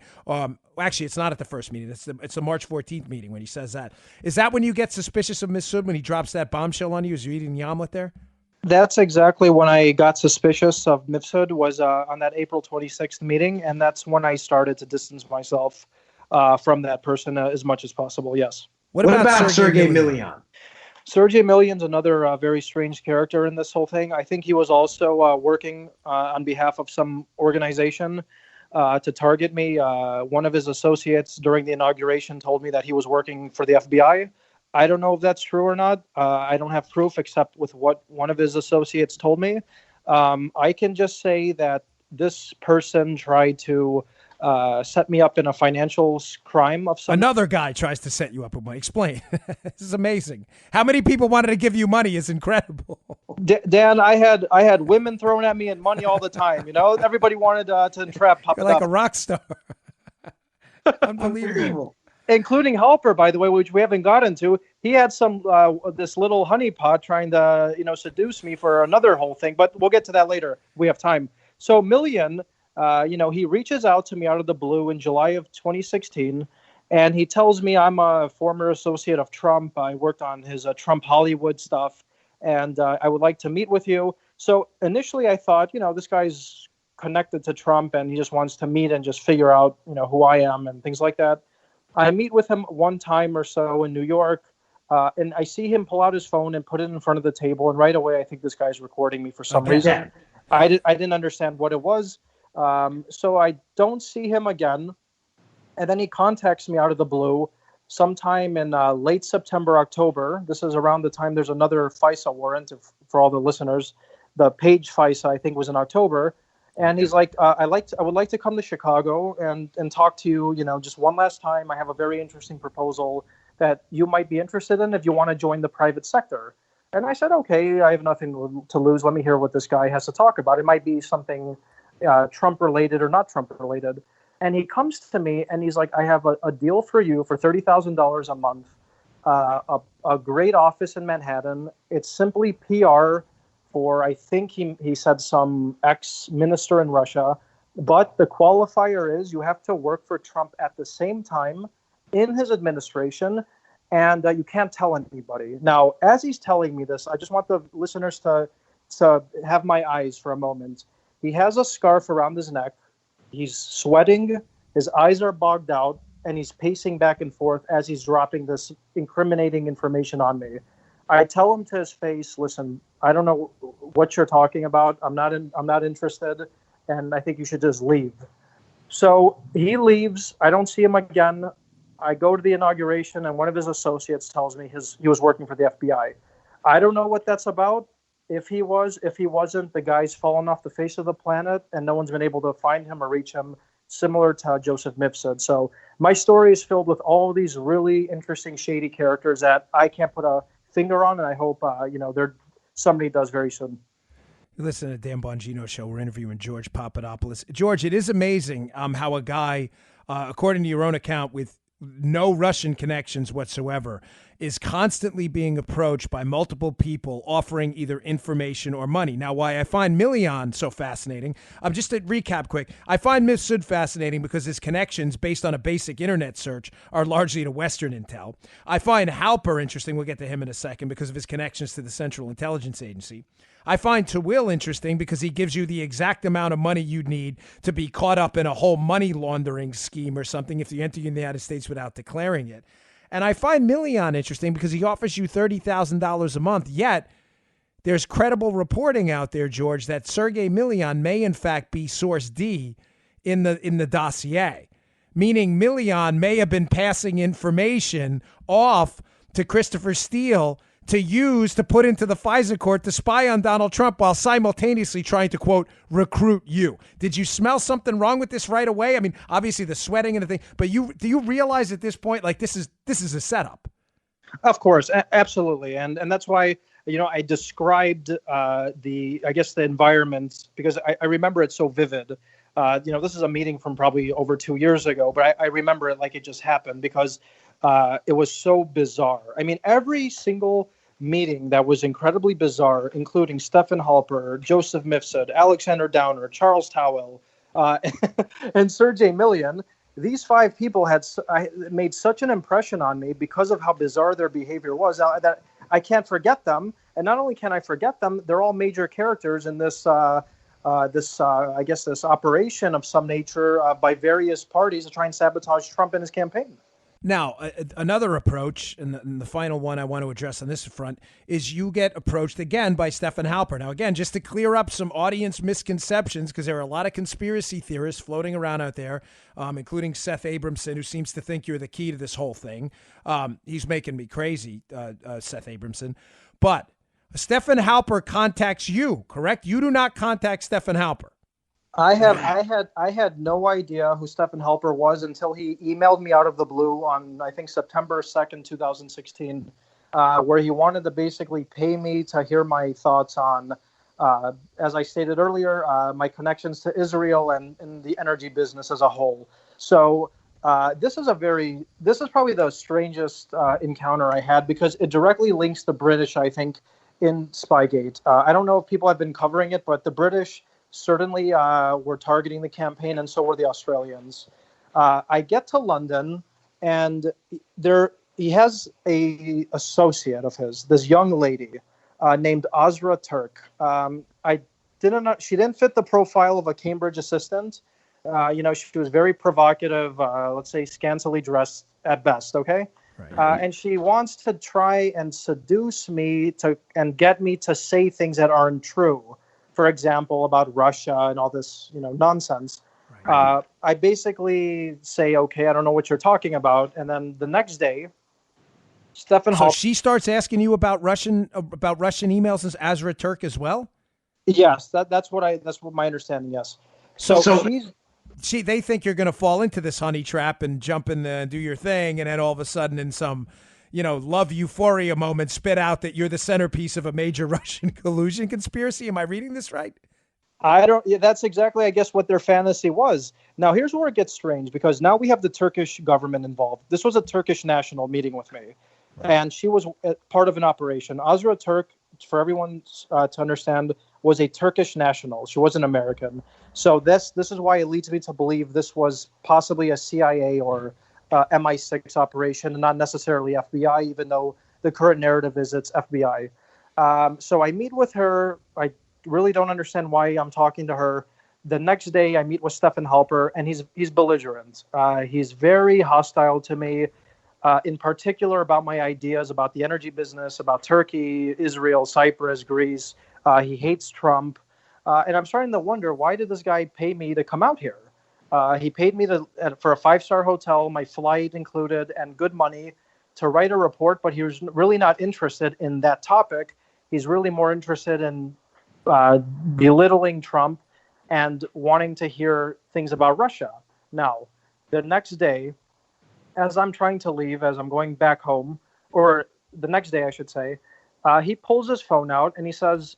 Actually, it's not at the first meeting. It's the March 14th meeting when he says that. Is that when you get suspicious of Mifsud, when he drops that bombshell on you as you're eating the omelet there? That's exactly when I got suspicious of Mifsud, was on that April 26th meeting, and that's when I started to distance myself from that person as much as possible, yes. What about Sergei Milian? Sergei Milian's another very strange character in this whole thing. I think he was also working on behalf of some organization to target me. One of his associates during the inauguration told me that he was working for the FBI. I don't know if that's true or not. I don't have proof except with what one of his associates told me. I can just say that this person tried to set me up in a financial crime of some. Another guy tries to set you up with money. Explain. This is amazing. How many people wanted to give you money is incredible. Dan, I had women throwing at me and money all the time. Everybody wanted to entrap Papadopoulos. You're like a rock star. Unbelievable. Including Helper, by the way, which we haven't gotten to. He had some this little honeypot trying to seduce me for another whole thing, but we'll get to that later. We have time. So Milian. He reaches out to me out of the blue in July of 2016, and he tells me I'm a former associate of Trump. I worked on his Trump Hollywood stuff, and I would like to meet with you. So initially I thought, this guy's connected to Trump, and he just wants to meet and just figure out, who I am and things like that. I meet with him one time or so in New York, and I see him pull out his phone and put it in front of the table, and right away I think this guy's recording me for some reason. I didn't understand what it was. So I don't see him again. And then he contacts me out of the blue sometime in late September, October. This is around the time there's another FISA warrant for all the listeners. The Page FISA, I think, was in October. And he's like, I would like to come to Chicago and talk to you, just one last time. I have a very interesting proposal that you might be interested in if you want to join the private sector. And I said, okay, I have nothing to lose. Let me hear what this guy has to talk about. It might be something Trump related or not Trump related. And he comes to me and he's like, I have a deal for you for $30,000 a month, a great office in Manhattan. It's simply PR for, I think he said, some ex-minister in Russia. But the qualifier is you have to work for Trump at the same time in his administration, and you can't tell anybody. Now, as he's telling me this, I just want the listeners to have my eyes for a moment. He has a scarf around his neck. He's sweating. His eyes are bogged out, and he's pacing back and forth as he's dropping this incriminating information on me. I tell him to his face, listen, I don't know what you're talking about. I'm not interested, and I think you should just leave. So he leaves. I don't see him again. I go to the inauguration, and one of his associates tells me he was working for the FBI. I don't know what that's about. If he wasn't, the guy's fallen off the face of the planet, and no one's been able to find him or reach him, similar to Joseph Mifsud. So my story is filled with all of these really interesting, shady characters that I can't put a finger on, and I hope somebody does very soon. You listen to the Dan Bongino Show. We're interviewing George Papadopoulos. George, it is amazing how a guy, according to your own account, with no Russian connections whatsoever, is constantly being approached by multiple people offering either information or money. Now, why I find Milian so fascinating, just to recap quick, I find Mifsud fascinating because his connections, based on a basic internet search, are largely to Western intel. I find Halper interesting. We'll get to him in a second because of his connections to the Central Intelligence Agency. I find Tawil interesting because he gives you the exact amount of money you'd need to be caught up in a whole money laundering scheme or something if you enter the United States without declaring it. And I find Milian interesting because he offers you $30,000 a month, yet there's credible reporting out there, George, that Sergei Milian may in fact be source D in the dossier, meaning Milian may have been passing information off to Christopher Steele to use to put into the FISA court to spy on Donald Trump while simultaneously trying to, quote, recruit you. Did you smell something wrong with this right away? I mean, obviously the sweating and the thing, but do you realize at this point, like this is a setup? Of course, absolutely. And that's why, I described the environment because I remember it so vivid. This is a meeting from probably over 2 years ago, but I remember it like it just happened because it was so bizarre. I mean, every single meeting that was incredibly bizarre, including Stephen Halper, Joseph Mifsud, Alexander Downer, Charles Towell, and Sergei Milian, these five people had made such an impression on me because of how bizarre their behavior was that I can't forget them. And not only can I forget them, they're all major characters in this operation of some nature by various parties to try and sabotage Trump and his campaign. Now, another approach, and the final one I want to address on this front, is you get approached again by Stephen Halper. Now, again, just to clear up some audience misconceptions, because there are a lot of conspiracy theorists floating around out there, including Seth Abramson, who seems to think you're the key to this whole thing. He's making me crazy, Seth Abramson. But Stephen Halper contacts you, correct? You do not contact Stephen Halper. I had no idea who Stephen Halper was until he emailed me out of the blue on, I think, September 2nd, 2016, where he wanted to basically pay me to hear my thoughts on, as I stated earlier, my connections to Israel and the energy business as a whole. So this is probably the strangest encounter I had because it directly links the British, I think, in Spygate. I don't know if people have been covering it, but the British certainly were targeting the campaign, and so were the Australians. I get to London, and he has a associate of his, this young lady named Azra Turk. She didn't fit the profile of a Cambridge assistant. She was very provocative, let's say scantily dressed at best, okay? Right. And she wants to try and seduce me and get me to say things that aren't true. For example, about Russia and all this, nonsense. Right. I basically say, okay, I don't know what you're talking about. And then the next day, So she starts asking you about Russian emails as Azra Turk as well? Yes, that's what my understanding, yes. So they think you're going to fall into this honey trap and jump in and do your thing. And then all of a sudden in some love euphoria moment, spit out that you're the centerpiece of a major Russian collusion conspiracy. Am I reading this right? That's exactly, I guess, what their fantasy was. Now, here's where it gets strange, because now we have the Turkish government involved. This was a Turkish national meeting with me, and she was part of an operation. Azra Turk, for everyone to understand, was a Turkish national. She wasn't American. So this is why it leads me to believe this was possibly a CIA or MI6 operation, and not necessarily FBI, even though the current narrative is it's FBI. So I meet with her. I really don't understand why I'm talking to her. The next day I meet with Stephen Halper, and he's belligerent. He's very hostile to me. in particular about my ideas about the energy business, about Turkey, Israel, Cyprus, Greece. He hates Trump. And I'm starting to wonder, why did this guy pay me to come out here? He paid me for a 5-star hotel, my flight included, and good money to write a report, but he was really not interested in that topic. He's really more interested in belittling Trump and wanting to hear things about Russia. Now, the next day, as I'm trying to leave, as I'm going back home, or the next day, I should say, he pulls his phone out and he says,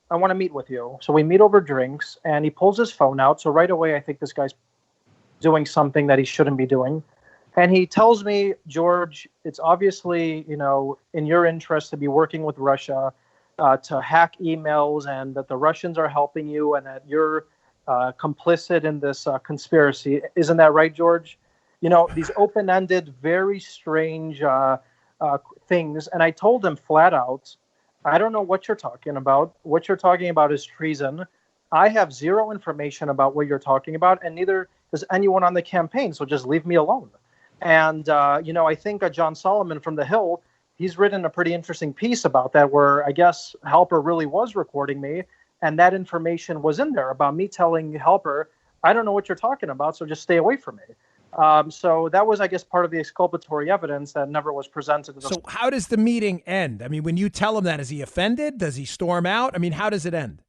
I want to meet with you. So we meet over drinks, and he pulls his phone out. So right away, I think this guy's doing something that he shouldn't be doing. And he tells me, George, it's obviously, in your interest to be working with Russia, to hack emails, and that the Russians are helping you, and that you're complicit in this conspiracy. Isn't that right, George? These open-ended, very strange things. And I told him flat out, I don't know what you're talking about. What you're talking about is treason. I have zero information about what you're talking about, and neither does anyone on the campaign, so just leave me alone. And, I think John Solomon from The Hill, he's written a pretty interesting piece about that, where I guess Halper really was recording me, and that information was in there about me telling Halper, I don't know what you're talking about, so just stay away from me. So that was, I guess, part of the exculpatory evidence that never was presented. So how does the meeting end? I mean, when you tell him that, is he offended? Does he storm out? I mean, how does it end?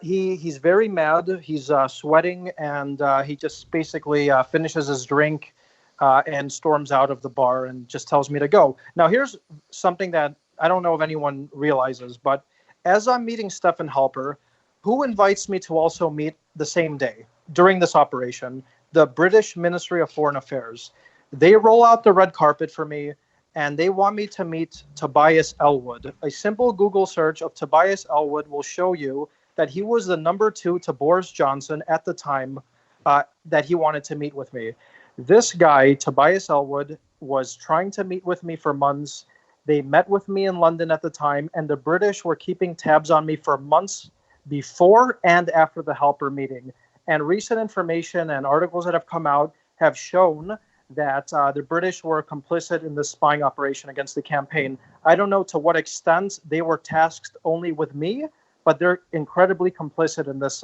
He's very mad. He's sweating, and he just basically finishes his drink and storms out of the bar and just tells me to go. Now, here's something that I don't know if anyone realizes, but as I'm meeting Stefan Halper, who invites me to also meet the same day during this operation? The British Ministry of Foreign Affairs. They roll out the red carpet for me, and they want me to meet Tobias Ellwood. A simple Google search of Tobias Ellwood will show you that he was the number 2 to Boris Johnson at the time that he wanted to meet with me. This guy, Tobias Ellwood, was trying to meet with me for months. They met with me in London at the time, and the British were keeping tabs on me for months before and after the Halper meeting. And recent information and articles that have come out have shown that the British were complicit in this spying operation against the campaign. I don't know to what extent they were tasked only with me, but they're incredibly complicit in this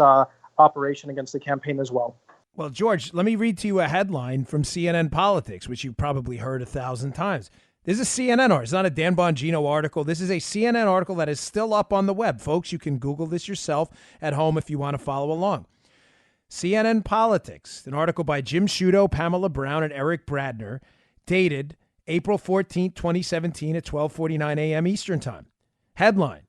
operation against the campaign as well. Well, George, let me read to you a headline from CNN Politics, which you've probably heard 1,000 times. This is a CNN article. It's not a Dan Bongino article. This is a CNN article that is still up on the web. Folks, you can Google this yourself at home if you want to follow along. CNN Politics, an article by Jim Sciutto, Pamela Brown, and Eric Bradner, dated April 14, 2017 at 12:49 a.m. Eastern Time. Headline: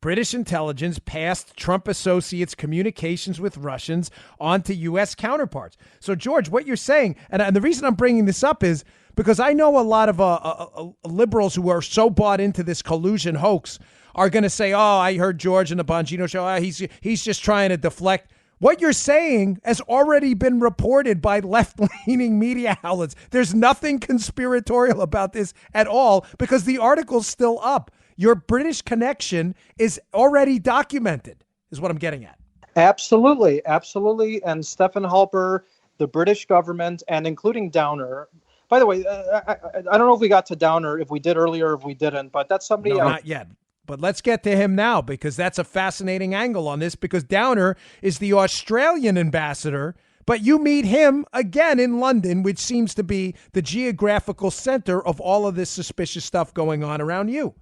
British intelligence passed Trump associates' communications with Russians onto U.S. counterparts. So, George, what you're saying, and the reason I'm bringing this up is because I know a lot of liberals who are so bought into this collusion hoax are going to say, oh, I heard George in the Bongino show, he's just trying to deflect. What you're saying has already been reported by left-leaning media outlets. There's nothing conspiratorial about this at all because the article's still up. Your British connection is already documented, is what I'm getting at. Absolutely, absolutely. And Stefan Halper, the British government, and including Downer. By the way, I don't know if we got to Downer, if we did earlier, if we didn't, but that's somebody No, not yet. But let's get to him now, because that's a fascinating angle on this, because Downer is the Australian ambassador, but you meet him again in London, which seems to be the geographical center of all of this suspicious stuff going on around you.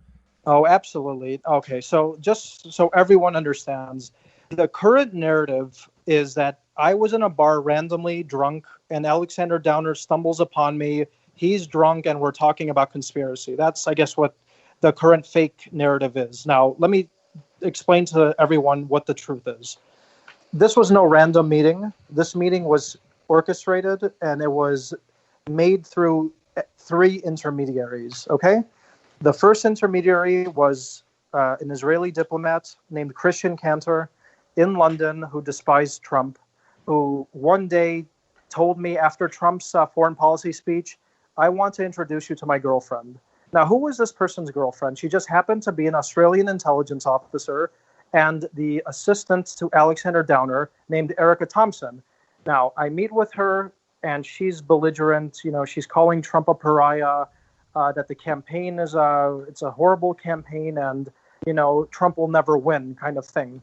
Oh, absolutely. Okay, so just so everyone understands, the current narrative is that I was in a bar randomly drunk, and Alexander Downer stumbles upon me. He's drunk, and we're talking about conspiracy. That's, I guess, what the current fake narrative is. Now, let me explain to everyone what the truth is. This was no random meeting. This meeting was orchestrated, and it was made through 3 intermediaries, okay? The first intermediary was an Israeli diplomat named Christian Cantor in London who despised Trump, who one day told me after Trump's foreign policy speech, I want to introduce you to my girlfriend. Now, who was this person's girlfriend? She just happened to be an Australian intelligence officer and the assistant to Alexander Downer named Erica Thompson. Now, I meet with her and she's belligerent. She's calling Trump a pariah, that the campaign is it's a horrible campaign, and Trump will never win, kind of thing.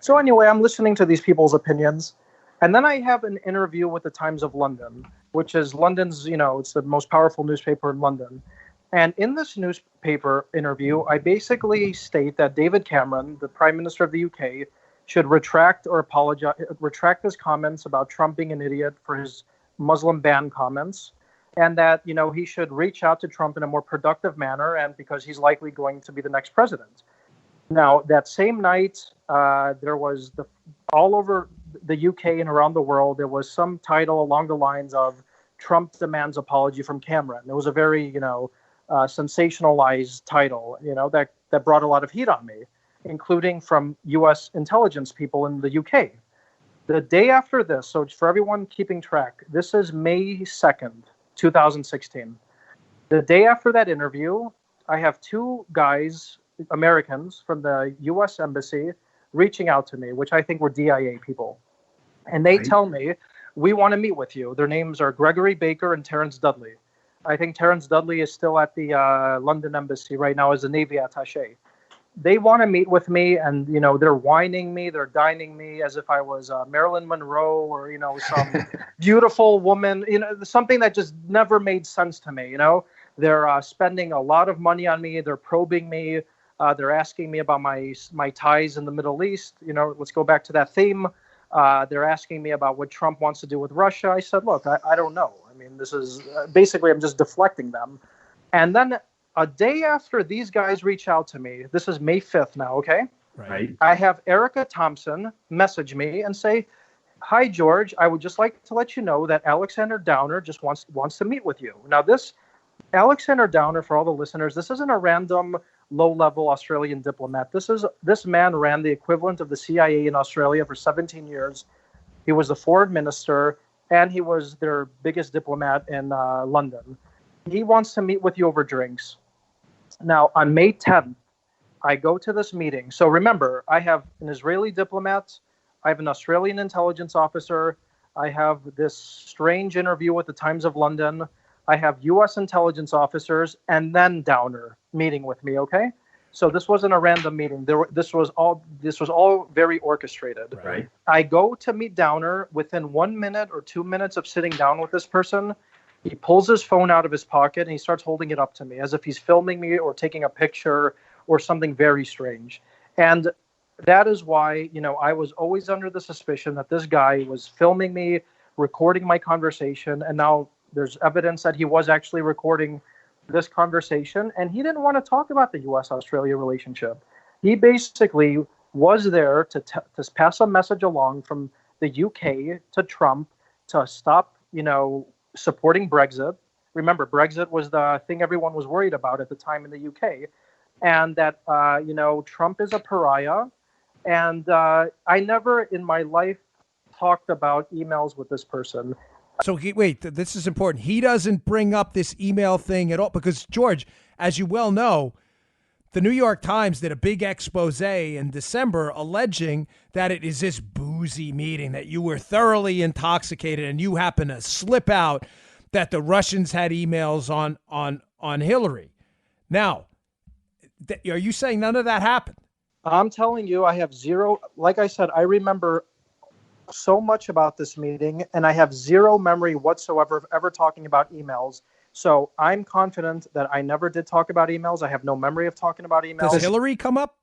So anyway, I'm listening to these people's opinions, and then I have an interview with the Times of London, which is London's, it's the most powerful newspaper in London. And in this newspaper interview, I basically state that David Cameron, the Prime Minister of the UK, should retract his comments about Trump being an idiot for his Muslim ban comments, and that he should reach out to Trump in a more productive manner, and because he's likely going to be the next president. Now, that same night, there was all over the UK and around the world, there was some title along the lines of Trump demands apology from Cameron. It was a very sensationalized title, that brought a lot of heat on me, including from U.S. intelligence people in the UK. The day after this, so for everyone keeping track, this is May 2nd, 2016. The day after that interview, I have two guys, Americans from the U.S. Embassy, reaching out to me, which I think were DIA people. And they tell me, we want to meet with you. Their names are Gregory Baker and Terrence Dudley. I think Terrence Dudley is still at the London Embassy right now as a Navy attaché. They want to meet with me, and they're whining me, they're dining me as if I was Marilyn Monroe or some beautiful woman, something that just never made sense to me. They're spending a lot of money on me, they're probing me, they're asking me about my ties in the Middle East. Let's go back to that theme. They're asking me about what Trump wants to do with Russia. I said, look, I don't know. I mean, this is basically, I'm just deflecting them. And then a day after these guys reach out to me, this is May 5th now, okay? Right. I have Erica Thompson message me and say, hi, George, I would just like to let you know that Alexander Downer just wants to meet with you. Now, this Alexander Downer, for all the listeners, this isn't a random low-level Australian diplomat. This man ran the equivalent of the CIA in Australia for 17 years. He was the foreign minister, and he was their biggest diplomat in London. He wants to meet with you over drinks. Now, on May 10th, I go to this meeting. So remember, I have an Israeli diplomat, I have an Australian intelligence officer, I have this strange interview with the Times of London, I have U.S. intelligence officers, and then Downer meeting with me, okay? So this wasn't a random meeting. This was all very orchestrated. Right. I go to meet Downer. Within 1 minute or 2 minutes of sitting down with this person, he pulls his phone out of his pocket and he starts holding it up to me as if he's filming me or taking a picture or something very strange. And that is why, I was always under the suspicion that this guy was filming me, recording my conversation, and now there's evidence that he was actually recording this conversation, and he didn't want to talk about the U.S.-Australia relationship. He basically was there to pass a message along from the UK to Trump to stop, supporting Brexit. Remember, Brexit was the thing everyone was worried about at the time in the UK, and that, Trump is a pariah. And I never in my life talked about emails with this person. So this is important. He doesn't bring up this email thing at all because, George, as you well know, the New York Times did a big expose in December alleging that it is this boozy meeting, that you were thoroughly intoxicated and you happen to slip out that the Russians had emails on Hillary. Now, are you saying none of that happened? I'm telling you, I have zero. Like I said, I remember so much about this meeting, and I have zero memory whatsoever of ever talking about emails. So I'm confident that I never did talk about emails. I have no memory of talking about emails. Does Hillary come up?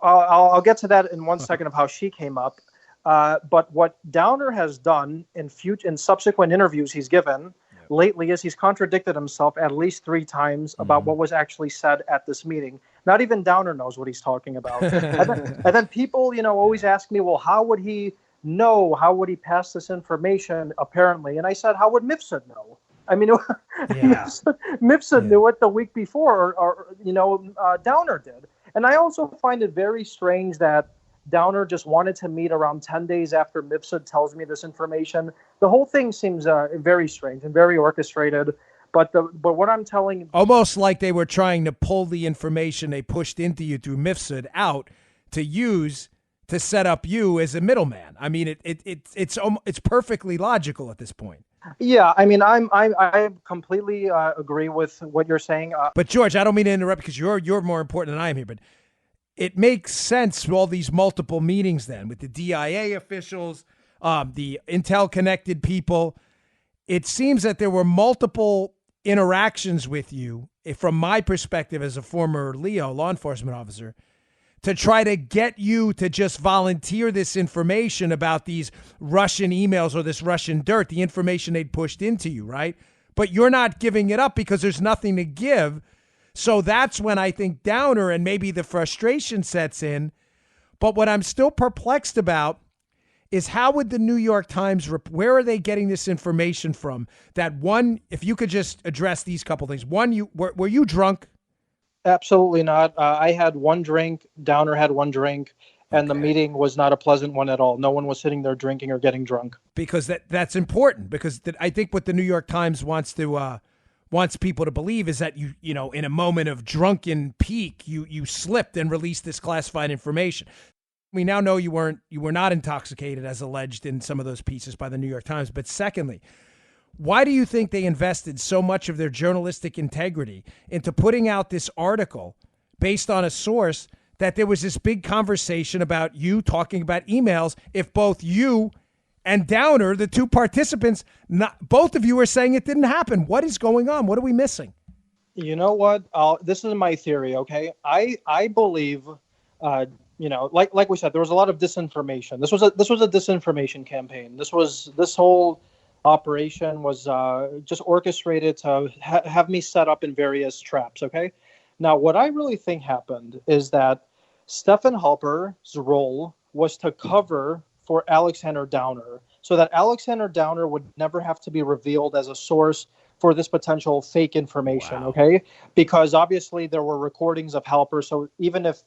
I'll get to that in 1 second of how she came up. But what Downer has done in subsequent interviews he's given lately is he's contradicted himself at least 3 times about what was actually said at this meeting. Not even Downer knows what he's talking about. and then people, always ask me, well, how would he know? How would he pass this information, apparently? And I said, how would Mifsud know? I mean, Mifsud knew it the week before, or Downer did. And I also find it very strange that Downer just wanted to meet around 10 days after Mifsud tells me this information. The whole thing seems very strange and very orchestrated. But what I'm telling... Almost like they were trying to pull the information they pushed into you through Mifsud out to use to set up you as a middleman. I mean, it's perfectly logical at this point. Yeah, I mean, I completely agree with what you're saying. But George, I don't mean to interrupt because you're more important than I am here, but it makes sense with all these multiple meetings then with the DIA officials, the Intel connected people. It seems that there were multiple interactions with you, from my perspective as a former LEO, law enforcement officer, to try to get you to just volunteer this information about these Russian emails or this Russian dirt, the information they'd pushed into you, right? But you're not giving it up because there's nothing to give. So that's when I think Downer and maybe the frustration sets in. But what I'm still perplexed about is how would the New York Times, where are they getting this information from? That one, if you could just address these couple things. One, were you drunk? Absolutely not. I had one drink. Downer had one drink. And the meeting was not a pleasant one at all. No one was sitting there drinking or getting drunk. Because that's important. Because I think what the New York Times wants people to believe is that you know, in a moment of drunken peak, you slipped and released this classified information. We now know you were not intoxicated as alleged in some of those pieces by the New York Times. But secondly, why do you think they invested so much of their journalistic integrity into putting out this article based on a source that there was this big conversation about you talking about emails if both you and Downer, the two participants, both of you are saying it didn't happen? What is going on? What are we missing? You know what? This is my theory, okay? I believe, like we said, there was a lot of disinformation. This was a disinformation campaign. This whole operation was just orchestrated to have me set up in various traps, okay? Now, what I really think happened is that Stefan Halper's role was to cover for Alexander Downer so that Alexander Downer would never have to be revealed as a source for this potential fake information, okay? Because obviously there were recordings of Halper, so even if,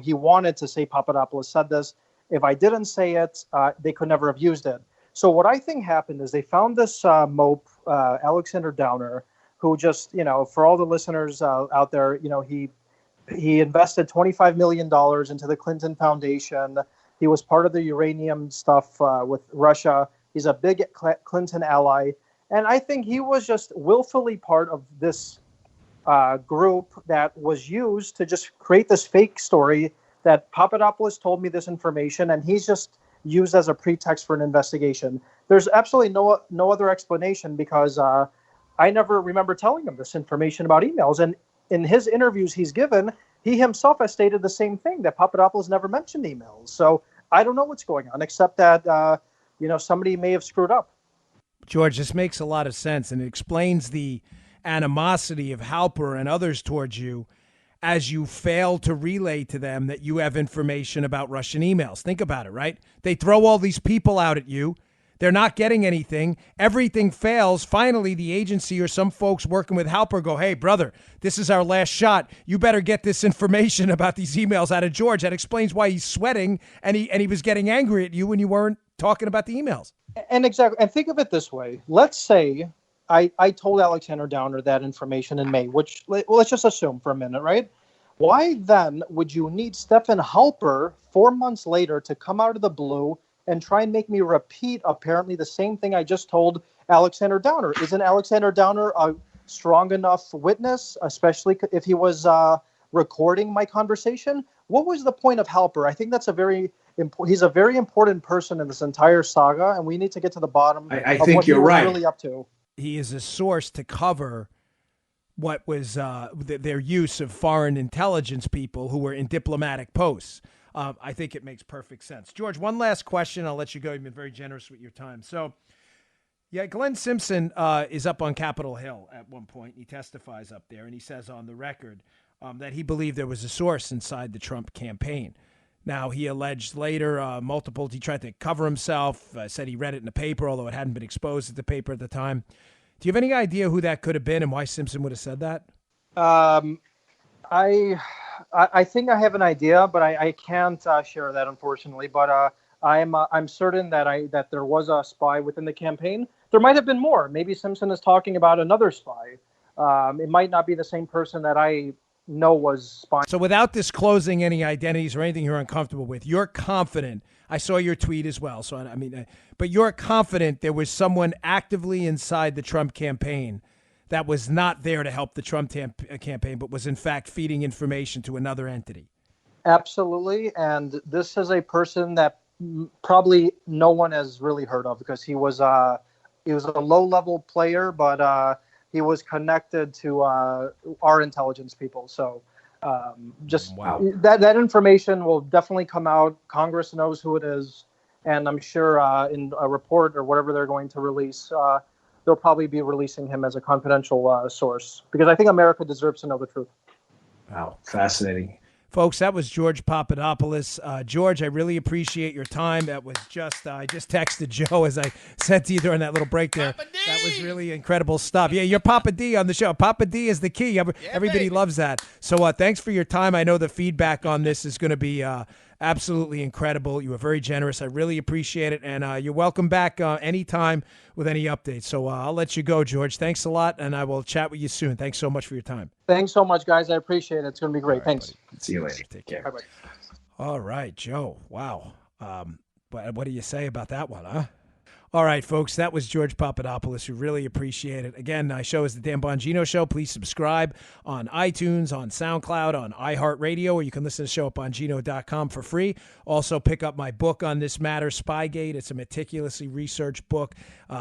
he wanted to say Papadopoulos said this, if I didn't say it, they could never have used it. So what I think happened is they found this mope, Alexander Downer, who just, for all the listeners out there, he invested $25 million into the Clinton Foundation. He was part of the uranium stuff with Russia. He's a big Clinton ally. And I think he was just willfully part of this group that was used to just create this fake story that Papadopoulos told me this information, and he's just used as a pretext for an investigation. There's absolutely no other explanation because I never remember telling him this information about emails. And in his interviews he's given, he himself has stated the same thing, that Papadopoulos never mentioned emails. So I don't know what's going on, except that, somebody may have screwed up. George, this makes a lot of sense, and it explains the animosity of Halper and others towards you as you fail to relay to them that you have information about Russian emails. Think about it, right? They throw all these people out at you. They're not getting anything. Everything fails. Finally, the agency or some folks working with Halper go, hey, brother, this is our last shot. You better get this information about these emails out of George. That explains why he's sweating and he was getting angry at you when you weren't talking about the emails. And exactly. And think of it this way. Let's say I told Alexander Downer that information in May, which let's just assume for a minute, right? Why then would you need Stefan Halper 4 months later to come out of the blue and try and make me repeat apparently the same thing I just told Alexander Downer? Isn't Alexander Downer a strong enough witness, especially if he was recording my conversation? What was the point of Halper? I think that's he's a very important person in this entire saga, and we need to get to the bottom I of think what he you're was right. really up to. He is a source to cover what was their use of foreign intelligence people who were in diplomatic posts. I think it makes perfect sense. George, one last question. I'll let you go. You've been very generous with your time. So, yeah, Glenn Simpson is up on Capitol Hill at one point. He testifies up there, and he says on the record that he believed there was a source inside the Trump campaign. Now, he alleged later he tried to cover himself, said he read it in the paper, although it hadn't been exposed at the paper at the time. Do you have any idea who that could have been and why Simpson would have said that? I think I have an idea, but I can't share that, unfortunately. But I'm certain that there was a spy within the campaign. There might have been more. Maybe Simpson is talking about another spy. It might not be the same person that I know was spying. So without disclosing any identities or anything you're uncomfortable with, you're confident. I saw your tweet as well. So, I mean, but you're confident there was someone actively inside the Trump campaign that was not there to help the Trump campaign, but was in fact feeding information to another entity. Absolutely. And this is a person that probably no one has really heard of, because he was a low-level player, but he was connected to our intelligence people. So that information will definitely come out. Congress knows who it is. And I'm sure in a report or whatever they're going to release, they'll probably be releasing him as a confidential source, because I think America deserves to know the truth. Wow, fascinating. Folks, that was George Papadopoulos. George, I really appreciate your time. That was just, I just texted Joe as I said to you during that little break there. That was really incredible stuff. Yeah, you're Papa D on the show. Papa D is the key. Everybody loves that. So thanks for your time. I know the feedback on this is going to be absolutely incredible. You were very generous. I really appreciate it. And you're welcome back anytime with any updates. So I'll let you go, George. Thanks a lot, and I will chat with you soon. Thanks so much for your time. Thanks so much, guys. I appreciate it. It's going to be great. Right, thanks. Buddy. See you later. Take care. Bye-bye. All right, Joe. Wow. What do you say about that one, huh? All right, folks, that was George Papadopoulos, who really appreciate it. Again, my show is The Dan Bongino Show. Please subscribe on iTunes, on SoundCloud, on iHeartRadio, or you can listen to the show at Bongino.com for free. Also, pick up my book on this matter, Spygate. It's a meticulously researched book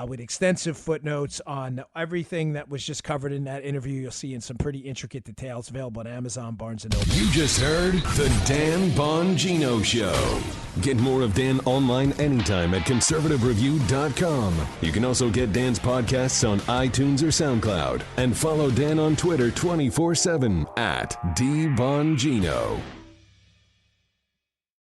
with extensive footnotes on everything that was just covered in that interview. You'll see in some pretty intricate details, available on Amazon, Barnes & Noble. You just heard The Dan Bongino Show. Get more of Dan online anytime at conservativereview.com. You can also get Dan's podcasts on iTunes or SoundCloud. And follow Dan on Twitter 24/7 at DBongino.